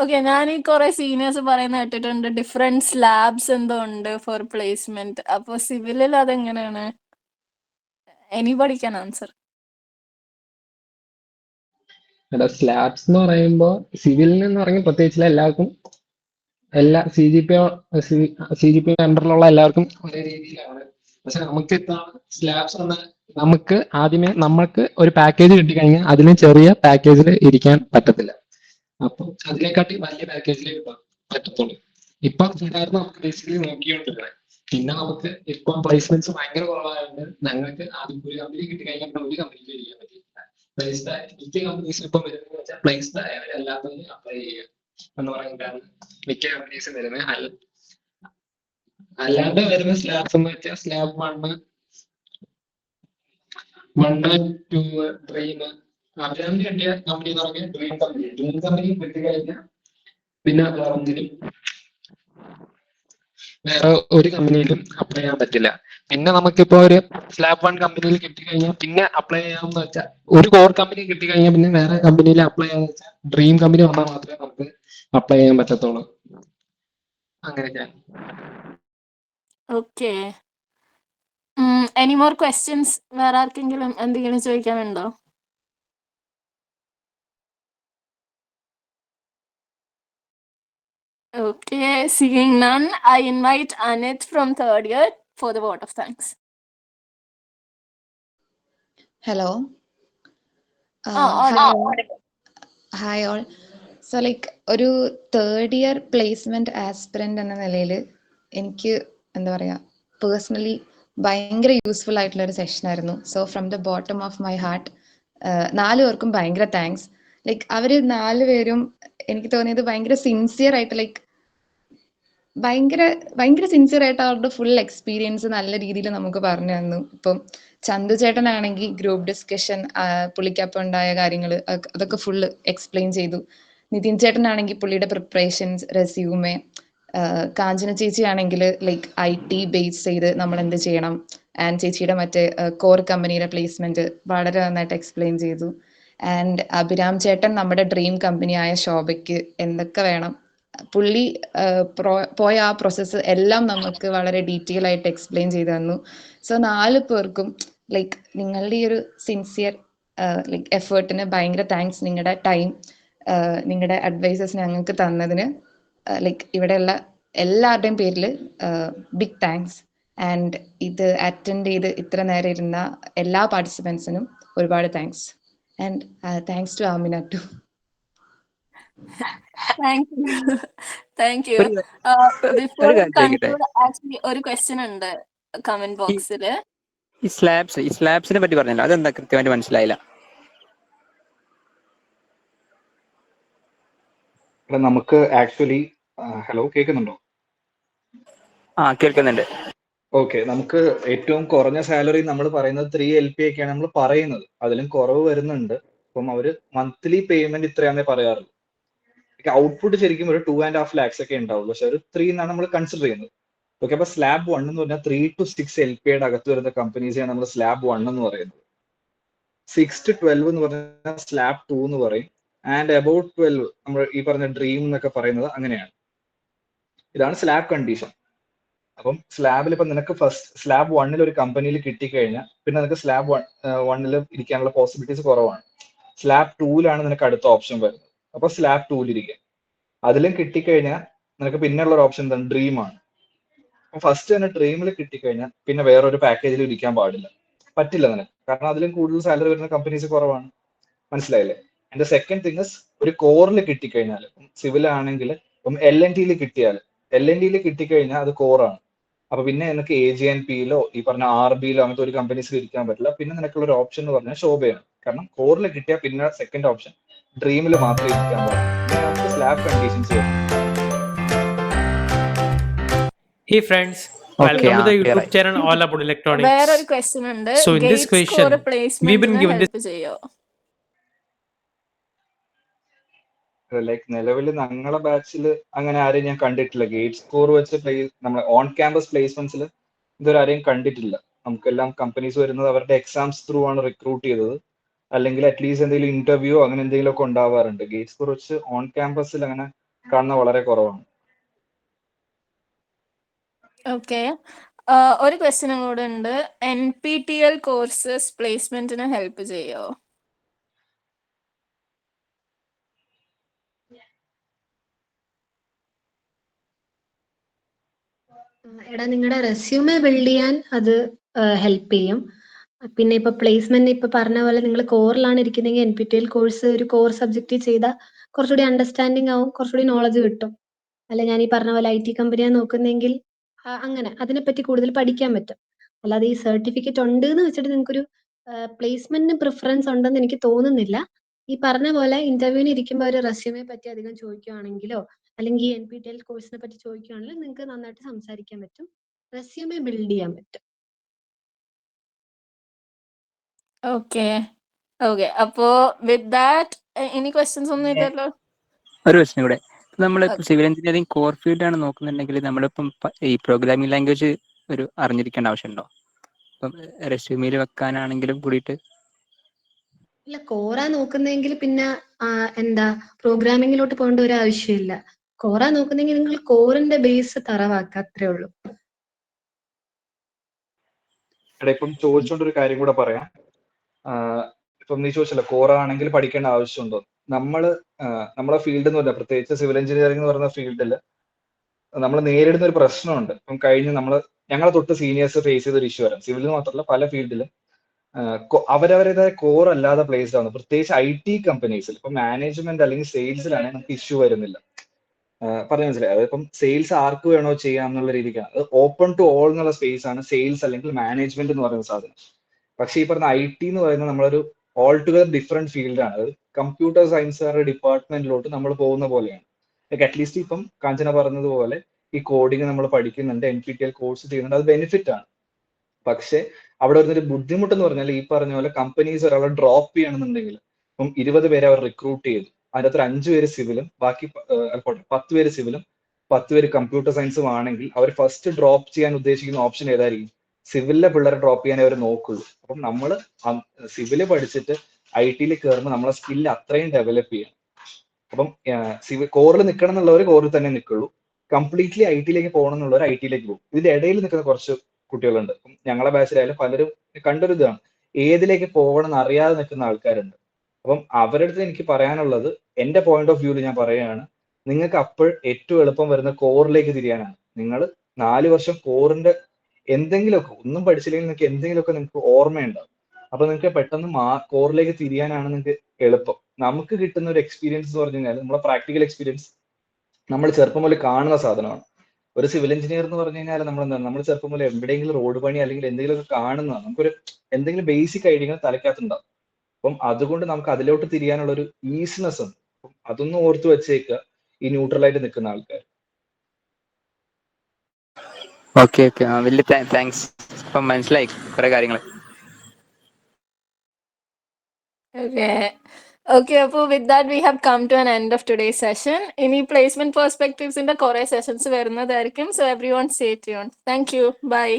okay. ഞാൻ ഈ കുറെ സീനിയേഴ്സ് പറയുന്ന കേട്ടിട്ടുണ്ട് ഡിഫറെന്റ് സ്ലാബ്സ് എന്തോ ഉണ്ട് ഫോർ പ്ലേസ്മെന്റ്. അപ്പൊ സിവിലിൽ അതെങ്ങനെയാണ്? Anybody can answer. സ്ലാബ്സ് എന്ന് പറയുമ്പോൾ സിവിലിന് എന്ന് പറഞ്ഞാൽ പ്രത്യേകിച്ച് എല്ലാവർക്കും എല്ലാ CGPA അണ്ടറിലുള്ള എല്ലാവർക്കും ഒരേ രീതിയിലാണ്. പക്ഷെ നമുക്ക് ഇതാണ് സ്ലാബ്സ് എന്ന നമുക്ക് ആദ്യമേ നമ്മൾക്ക് ഒരു പാക്കേജ് കിട്ടിക്കഴിഞ്ഞാൽ അതിന് ചെറിയ പാക്കേജിൽ ഇരിക്കാൻ പറ്റത്തില്ല. അപ്പം അതിനെക്കാട്ടി വലിയ പാക്കേജിലേക്ക് പറ്റത്തുള്ളൂ. ഇപ്പൊ ഇതായിരുന്നു നമുക്ക് ബേസിക്കലി നോക്കിക്കൊണ്ടിരുന്നത്. പിന്നെ നമുക്ക് ഇപ്പം പ്ലേസ്മെന്റ്സ് ഭയങ്കര കുറവായതുകൊണ്ട് ഞങ്ങൾക്ക് ആദ്യം ഒരു കമ്പനി കിട്ടിക്കഴിഞ്ഞാൽ ഒരു കമ്പനിക്ക് ഇരിക്കാൻ പറ്റില്ല. പ്ലേസ്ഡ് ആയ മിക്ക കമ്പനീസ് ഇപ്പം വരുന്നത് വെച്ചാൽ പ്ലേസ്ഡ് ആയവരെല്ലാത്തിനും അപ്ലൈ ചെയ്യുക എന്ന് പറഞ്ഞിട്ടാണ് മിക്ക കമ്പനീസും വരുന്നത്. അല്ലാണ്ട് വരുന്ന സ്ലാബ്സ് എന്ന് വെച്ചാൽ സ്ലാബ് 1, 2, ഡ്രീം. അഭിരാമിന് കിട്ടിയ കമ്പനി എന്ന് പറഞ്ഞാൽ ഡ്രീം കമ്പനി കിട്ടിക്കഴിഞ്ഞാൽ പിന്നെ വേറെ ഒരു കമ്പനിയിലും അപ്ലൈ ചെയ്യാൻ പറ്റില്ല. പിന്നെ നമുക്കിപ്പോ ഒരു സ്ലാബ് 1 കമ്പനിയിൽ കിട്ടിക്കഴിഞ്ഞാൽ പിന്നെ അപ്ലൈ ചെയ്യാമെന്ന് വെച്ചാൽ ഒരു കോർ കമ്പനി കിട്ടിക്കഴിഞ്ഞാൽ പിന്നെ വേറെ കമ്പനിയിൽ അപ്ലൈ ചെയ്യാന്ന് വെച്ചാൽ ഡ്രീം കമ്പനി വന്നാൽ മാത്രമേ നമുക്ക് അപ്ലൈ ചെയ്യാൻ പറ്റത്തുള്ളൂ. അങ്ങനെയൊക്കെയാണ്. Okay, any more questions? വേറെ ആർക്കെങ്കിലും എന്തെങ്കിലും ചോദിക്കാനുണ്ടോ? Okay, seeing none, I invite Anit from 3rd year for the vote of thanks. Hello. Hi all. So like ഒരു 3rd year പ്ലേസ്മെന്റ് ആസ്പിരന്റ് എന്ന നിലയിൽ എനിക്ക് എന്താ പറയാ പേഴ്സണലി ഭയങ്കര യൂസ്ഫുൾ ആയിട്ടുള്ള ഒരു സെഷൻ ആയിരുന്നു. So from the bottom of my heart 4 പേർക്കും ഭയങ്കര താങ്ക്സ്. ലൈക്ക് അവര് 4 പേരും എനിക്ക് തോന്നിയത് ഭയങ്കര സിൻസിയർ ആയിട്ട് ലൈക്ക് ഭയങ്കര സിൻസിയർ ആയിട്ട് അവരുടെ ഫുൾ എക്സ്പീരിയൻസ് നല്ല രീതിയിൽ നമുക്ക് പറഞ്ഞു തന്നു. ഇപ്പം ചന്തു ചേട്ടനാണെങ്കിൽ ഗ്രൂപ്പ് ഡിസ്കഷൻ പുള്ളിക്കപ്പം ഉണ്ടായ കാര്യങ്ങൾ അതൊക്കെ ഫുള്ള് എക്സ്പ്ലെയിൻ ചെയ്തു. നിതിൻ ചേട്ടനാണെങ്കിൽ പുള്ളിയുടെ പ്രിപ്പറേഷൻസ്, റെസ്യൂമെ, കാഞ്ചന ചേച്ചി ആണെങ്കിൽ ലൈക്ക് IT ബേസ് ചെയ്ത് നമ്മൾ എന്ത് ചെയ്യണം, ആൻഡ് ചേച്ചിയുടെ മറ്റേ കോർ കമ്പനിയുടെ പ്ലേസ്മെന്റ് വളരെ നന്നായിട്ട് എക്സ്പ്ലെയിൻ ചെയ്തു. ആൻഡ് അഭിരാം ചേട്ടൻ നമ്മുടെ ഡ്രീം കമ്പനിയായ ശോഭയ്ക്ക് എന്തൊക്കെ വേണം പുള്ളി പോയ ആ പ്രോസസ്സ് എല്ലാം നമുക്ക് വളരെ ഡീറ്റെയിൽ ആയിട്ട് എക്സ്പ്ലെയിൻ ചെയ്തു തന്നു. സോ 4 പേർക്കും ലൈക്ക് നിങ്ങളുടെ ഈ ഒരു സിൻസിയർ ലൈക്ക് എഫേർട്ടിന് ഭയങ്കര താങ്ക്സ്. നിങ്ങളുടെ ടൈം, നിങ്ങളുടെ അഡ്വൈസസ് ഞങ്ങൾക്ക് തന്നതിന് ലൈക്ക് ഇവിടെയുള്ള എല്ലാവരുടെയും പേരിൽ ബിഗ് താങ്ക്സ്. ആൻഡ് ഇത് അറ്റൻഡ് ചെയ്ത് ഇത്ര നേരം ഇരുന്ന എല്ലാ പാർട്ടിസിപ്പൻസിനും ഒരുപാട് thanks. And thanks to Amina too. Thank you. Before conclude actually ഒരു ക്വസ്റ്റ്യൻ ഉണ്ട് കമന്റ് ബോക്സിൽ. ഈ സ്ലാബ്സിനെ പറ്റി പറഞ്ഞല്ലോ, അതെന്താ കൃത്യമായിട്ട് മനസ്സിലായില്ല. നമുക്ക് ആക്ച്വലി ഹലോ കേൾക്കുന്നുണ്ടോ? കേൾക്കുന്നുണ്ട്. ഓക്കെ, നമുക്ക് ഏറ്റവും കുറഞ്ഞ സാലറി നമ്മൾ പറയുന്നത് 3 LP ഒക്കെയാണ് നമ്മൾ പറയുന്നത്. അതിലും കുറവ് വരുന്നുണ്ട്. അപ്പം അവര് മന്ത്ലി പേയ്മെന്റ് ഇത്രയാന്നേ പറയാറുള്ളൂ. ഔട്ട്പുട്ട് ശരിക്കും ഒരു 2.5 lakhs ഒക്കെ ഉണ്ടാവുള്ളൂ. പക്ഷെ ഒരു 3 എന്നാണ് നമ്മൾ കൺസിഡർ ചെയ്യുന്നത്. ഓക്കെ, അപ്പൊ സ്ലാബ് 1 എന്ന് പറഞ്ഞാൽ 3 to 6 LPയുടെ അകത്ത് വരുന്ന കമ്പനീസാണ് നമ്മൾ സ്ലാബ് 1 എന്ന് പറയുന്നത്. 6 to 12 എന്ന് പറഞ്ഞാൽ സ്ലാബ് 2 എന്ന് പറയും. ആൻഡ് അബൌട്ട് 12 നമ്മൾ ഈ പറഞ്ഞ ഡ്രീം എന്നൊക്കെ പറയുന്നത് അങ്ങനെയാണ്. ഇതാണ് സ്ലാബ് കണ്ടീഷൻ. അപ്പം സ്ലാബിൽ ഇപ്പൊ നിനക്ക് ഫസ്റ്റ് സ്ലാബ് 1 ഒരു കമ്പനിയിൽ കിട്ടിക്കഴിഞ്ഞാൽ പിന്നെ നിനക്ക് സ്ലാബ് 1 ഇരിക്കാനുള്ള പോസിബിലിറ്റീസ് കുറവാണ്. സ്ലാബ് 2 നിനക്ക് അടുത്ത ഓപ്ഷൻ വരുന്നത്. അപ്പൊ സ്ലാബ് 2 ഇരിക്കുക. അതിലും കിട്ടിക്കഴിഞ്ഞാൽ നിനക്ക് പിന്നെയുള്ള ഒരു ഓപ്ഷൻ എന്താണ്? ഡ്രീം ആണ്. അപ്പൊ ഫസ്റ്റ് തന്നെ ഡ്രീമിൽ കിട്ടിക്കഴിഞ്ഞാൽ പിന്നെ വേറൊരു പാക്കേജിൽ ഇരിക്കാൻ പാടില്ല, പറ്റില്ല നിനക്ക്. കാരണം അതിലും കൂടുതൽ സാലറി വരുന്ന കമ്പനീസ് കുറവാണ്. മനസ്സിലായില്ലേ? എന്റെ സെക്കൻഡ് തിങ് ഒരു കോറിൽ കിട്ടിക്കഴിഞ്ഞാൽ, സിവിൽ ആണെങ്കിൽ ഇപ്പം LNTയിൽ കിട്ടിക്കഴിഞ്ഞാൽ അത് കോറാണ്. അപ്പൊ പിന്നെ നിനക്ക് AGNPയിലോ ഈ പറഞ്ഞ RBയിലോ അങ്ങനത്തെ ഒരു കമ്പനീസിൽ ഇരിക്കാൻ പറ്റില്ല. പിന്നെ നിനക്കുള്ള ഒരു ഓപ്ഷൻ എന്ന് പറഞ്ഞാൽ ശോഭയാണ്. കാരണം കോറിൽ കിട്ടിയാൽ പിന്നെ സെക്കൻഡ് ഓപ്ഷൻ ഡ്രീമിൽ മാത്രമേ ഇരിക്കാൻ പാടില്ല. സ്ലാബ് കണ്ടീഷൻസ് വരും. Hey friends, welcome to the YouTube channel All About Electronics. വേറൊരു ക്വസ്റ്റ്യൻ ഉണ്ട്. So in this question, we've been given this. Like നിലവിൽ ഞങ്ങളുടെ ബാച്ചിൽ അങ്ങനെ ആരെയും ഞാൻ കണ്ടിട്ടില്ല. ഗേറ്റ് സ്കോർ വെച്ച് നമ്മളെ ഓൺ ക്യാമ്പസ് പ്ലേസ്മെന്റ്സിൽ ഇതുവരെ ആരെയും കണ്ടിട്ടില്ല. നമുക്കെല്ലാം കമ്പനീസ് വരുന്നത് അവരുടെ എക്സാംസ് ത്രൂ ആണ് റിക്രൂട്ട് ചെയ്തത്. അല്ലെങ്കിൽ അറ്റ്ലീസ്റ്റ് എന്തെങ്കിലും ഇന്റർവ്യൂ അങ്ങനെ എന്തെങ്കിലും ഒക്കെ ഉണ്ടാവാറുണ്ട്. ഗേറ്റ് സ്കോർ വെച്ച് ഓൺ ക്യാമ്പസിൽ അങ്ങനെ കാണുന്ന വളരെ കുറവാണ്. ഓക്കെ, ഒരു ക്വസ്റ്റ്യൻ കൂടെ ഉണ്ട്. NPTEL കോഴ്സസ് പ്ലേസ്മെന്റിന് ഹെൽപ്പ് ചെയ്യോ? എടാ, നിങ്ങളുടെ റെസ്യൂമെ ബിൽഡ് ചെയ്യാൻ അത് ഹെൽപ്പ് ചെയ്യും. പിന്നെ ഇപ്പൊ പ്ലേസ്മെന്റ് ഇപ്പൊ പറഞ്ഞ പോലെ നിങ്ങൾ കോറിലാണ് ഇരിക്കുന്നെങ്കിൽ NPTEL കോഴ്സ് ഒരു കോർ സബ്ജക്റ്റ് ചെയ്താൽ കുറച്ചുകൂടി അണ്ടർസ്റ്റാൻഡിങ് ആവും, കുറച്ചുകൂടി നോളജ് കിട്ടും. അല്ല ഞാൻ ഈ പറഞ്ഞ പോലെ IT കമ്പനിയാണ് നോക്കുന്നെങ്കിൽ അങ്ങനെ അതിനെപ്പറ്റി കൂടുതൽ പഠിക്കാൻ പറ്റും. അല്ലാതെ ഈ സർട്ടിഫിക്കറ്റ് ഉണ്ട് എന്ന് വെച്ചിട്ട് നിങ്ങൾക്കൊരു പ്ലേസ്മെന്റിന് പ്രിഫറൻസ് ഉണ്ടെന്ന് എനിക്ക് തോന്നുന്നില്ല. ഈ പറഞ്ഞ പോലെ ഇന്റർവ്യൂവിന് ഇരിക്കുമ്പോൾ ഒരു റെസ്യൂമെ പറ്റി അധികം ചോദിക്കുകയാണെങ്കിലോ അല്ലെങ്കിൽ NPTEL കോഴ്സിനെ പറ്റി ചോദിക്കുകയാണെങ്കിൽ നിങ്ങൾക്ക് നന്നായിട്ട് സംസാരിക്കാൻ പറ്റും, റെസ്യൂമെ ബിൽഡ് ചെയ്യാൻ പറ്റും. ഓക്കെ ഓക്കെ, അപ്പോ വിത്ത് ദാറ്റ് ഇനി ക്വസ്റ്റ്യൻസ് ഒന്നും ഇല്ലല്ലോ. ഒരു ക്വസ്റ്റ്യൻ കൂടെ. നമ്മളിപ്പോൾ സിവിൽ എഞ്ചിനീയറിംഗ് കോർ ഫീൽഡ് ആണ് നോക്കുന്നുണ്ടെങ്കിൽ നമ്മളിപ്പം ഈ പ്രോഗ്രാമിംഗ് ലാംഗ്വേജ് ഒരു അറിഞ്ഞിരിക്കേണ്ട ആവശ്യമുണ്ടോ? ഇപ്പം റെസ്യൂമിൽ വെക്കാനാണെങ്കിലും കൂടിയിട്ട്. ഇല്ല, കോറാ നോക്കുന്നെങ്കിൽ പിന്നെ എന്താ പ്രോഗ്രാമിങ്ങിലോട്ട് പോകേണ്ട ഒരു ആവശ്യമില്ല. കോറാ നോക്കുന്നെങ്കിൽ നിങ്ങൾ കോറിന്റെ ബേസ് തറവാക്കുക, അത്രേ ഉള്ളൂ. ഇപ്പം ചോദിച്ചോണ്ടൊരു കാര്യം കൂടെ പറയാം. ഇപ്പം നീ ചോദിച്ചല്ലോ കോറ ആണെങ്കിൽ പഠിക്കേണ്ട ആവശ്യമുണ്ടോ. നമ്മളെ ഫീൽഡ് എന്ന് പറഞ്ഞാൽ പ്രത്യേകിച്ച് സിവിൽ എഞ്ചിനീയറിംഗ് എന്ന് പറയുന്ന ഫീൽഡിൽ നമ്മൾ നേരിടുന്ന ഒരു പ്രശ്നമുണ്ട്. ഇപ്പം കഴിഞ്ഞ് ഞങ്ങളെ തൊട്ട് സീനിയേഴ്സ് ഫേസ് ചെയ്ത ഒരു ഇഷ്യൂ വരാം. സിവിലിൽ മാത്രമല്ല പല ഫീൽഡിലും അവരവരുടേതായ കോർ അല്ലാതെ പ്ലേസ്ഡ് ആണ്. പ്രത്യേകിച്ച് IT കമ്പനീസിൽ ഇപ്പൊ മാനേജ്മെന്റ് അല്ലെങ്കിൽ സെയിൽസിലാണെങ്കിൽ നമുക്ക് ഇഷ്യൂ വരുന്നില്ല. പറഞ്ഞ മനസ്സിലായി. അതിപ്പം സെയിൽസ് ആർക്ക് വേണോ ചെയ്യാം എന്നുള്ള രീതിക്കാണ്. അത് ഓപ്പൺ ടു ഓൾ എന്നുള്ള സ്പേസ് ആണ് സെയിൽസ് അല്ലെങ്കിൽ മാനേജ്മെന്റ് എന്ന് പറയുന്ന സാധനം. പക്ഷേ ഈ പറഞ്ഞ IT എന്ന് പറയുന്നത് നമ്മളൊരു ഓൾ ടുഗദർ ഡിഫറെന്റ് ഫീൽഡാണ്. അത് കമ്പ്യൂട്ടർ സയൻസുകാരുടെ ഡിപ്പാർട്ട്മെന്റിലോട്ട് നമ്മൾ പോകുന്ന പോലെയാണ്. ലൈക്ക് അറ്റ്ലീസ്റ്റ് ഇപ്പം കാഞ്ചന പറഞ്ഞതുപോലെ ഈ കോഡിങ് നമ്മൾ പഠിക്കുന്നുണ്ട്, NPTEL കോഴ്സ് ചെയ്യുന്നുണ്ട്, അത് ബെനിഫിറ്റ് ആണ്. പക്ഷെ അവിടെ വരുന്നൊരു ബുദ്ധിമുട്ട് എന്ന് പറഞ്ഞാൽ ഈ പറഞ്ഞ പോലെ കമ്പനീസ് ഒരാളെ ഡ്രോപ്പ് ചെയ്യണമെന്നുണ്ടെങ്കിൽ ഇപ്പം 20 പേരെ അവർ റിക്രൂട്ട് ചെയ്തു, അതിനകത്ത് ഒരു 5 പേര് സിവിലും ബാക്കി 10 പേര് സിവിലും 10 പേര് കമ്പ്യൂട്ടർ സയൻസും ആണെങ്കിൽ അവർ ഫസ്റ്റ് ഡ്രോപ്പ് ചെയ്യാൻ ഉദ്ദേശിക്കുന്ന ഓപ്ഷൻ ഏതായിരിക്കും? സിവിലിലെ പിള്ളേരെ ഡ്രോപ്പ് ചെയ്യാനേ അവർ നോക്കുള്ളൂ. അപ്പം നമ്മൾ സിവില് പഠിച്ചിട്ട് IT കയറുമ്പോൾ നമ്മളെ സ്കില്ല് അത്രയും ഡെവലപ്പ് ചെയ്യണം. അപ്പം കോറിൽ നിൽക്കണം എന്നുള്ളവർ കോറിൽ തന്നെ നിൽക്കുള്ളൂ, കംപ്ലീറ്റ്ലി IT പോകണം എന്നുള്ളവർ IT പോകും. ഇതിന്റെ ഇടയിൽ നിൽക്കുന്ന കുറച്ച് കുട്ടികളുണ്ട്. ഞങ്ങളെ ബാച്ചിലായാലും പലരും കണ്ടൊരു ഇതാണ്, ഏതിലേക്ക് പോകണം എന്ന് അറിയാതെ നിൽക്കുന്ന ആൾക്കാരുണ്ട്. അപ്പം അവരുടെ അടുത്ത് എനിക്ക് പറയാനുള്ളത്, എന്റെ പോയിന്റ് ഓഫ് വ്യൂവിൽ ഞാൻ പറയുകയാണ്, നിങ്ങൾക്ക് അപ്പോൾ ഏറ്റവും എളുപ്പം വരുന്ന കോറിലേക്ക് തിരിയാനാണ്. നിങ്ങൾ 4 വർഷം കോറിന്റെ എന്തെങ്കിലുമൊക്കെ, ഒന്നും പഠിച്ചില്ലെങ്കിൽ നിങ്ങൾക്ക് എന്തെങ്കിലുമൊക്കെ നിങ്ങൾക്ക് ഓർമ്മയുണ്ടാവും. അപ്പൊ നിങ്ങൾക്ക് പെട്ടെന്ന് കോറിലേക്ക് തിരിയാനാണ് നിങ്ങൾക്ക് എളുപ്പം. നമുക്ക് കിട്ടുന്ന ഒരു എക്സ്പീരിയൻസ് എന്ന് പറഞ്ഞു കഴിഞ്ഞാൽ നമ്മളെ പ്രാക്ടിക്കൽ എക്സ്പീരിയൻസ് നമ്മൾ ചെറുപ്പം മുതൽ കാണുന്ന സാധനമാണ്. ഒരു സിവിൽ എഞ്ചിനീയർ എന്ന് പറഞ്ഞു കഴിഞ്ഞാൽ നമ്മൾ ചെറുപ്പം മുതൽ എവിടെയെങ്കിലും റോഡ് പണി അല്ലെങ്കിൽ എന്തെങ്കിലുമൊക്കെ കാണുന്നതാണ്. നമുക്കൊരു എന്തെങ്കിലും ബേസിക് ഐഡിയകൾ തലയ്ക്കകത്തുണ്ടാവും. അപ്പം അതുകൊണ്ട് നമുക്ക് അതിലോട്ട് തിരിയാനുള്ള ഒരു ഈസിനെസ് ഉണ്ട്. അപ്പം അതൊന്നും ഓർത്ത് വെച്ചേക്കുക ഈ ന്യൂട്രലായിട്ട് നിൽക്കുന്ന ആൾക്കാർ. ഓക്കെ ഓക്കെ, വലിയ താങ്ക്സ്. ഇപ്പം മനസ്സിലായി കുറെ കാര്യങ്ങൾ. Okay, അപ്പോൾ with that we have come to an end of today's session. ഇനി placement perspectives ന്റെ കുറെ സെഷൻസ് വരുന്നതായിരിക്കും. So everyone stay tuned. Thank you. Bye.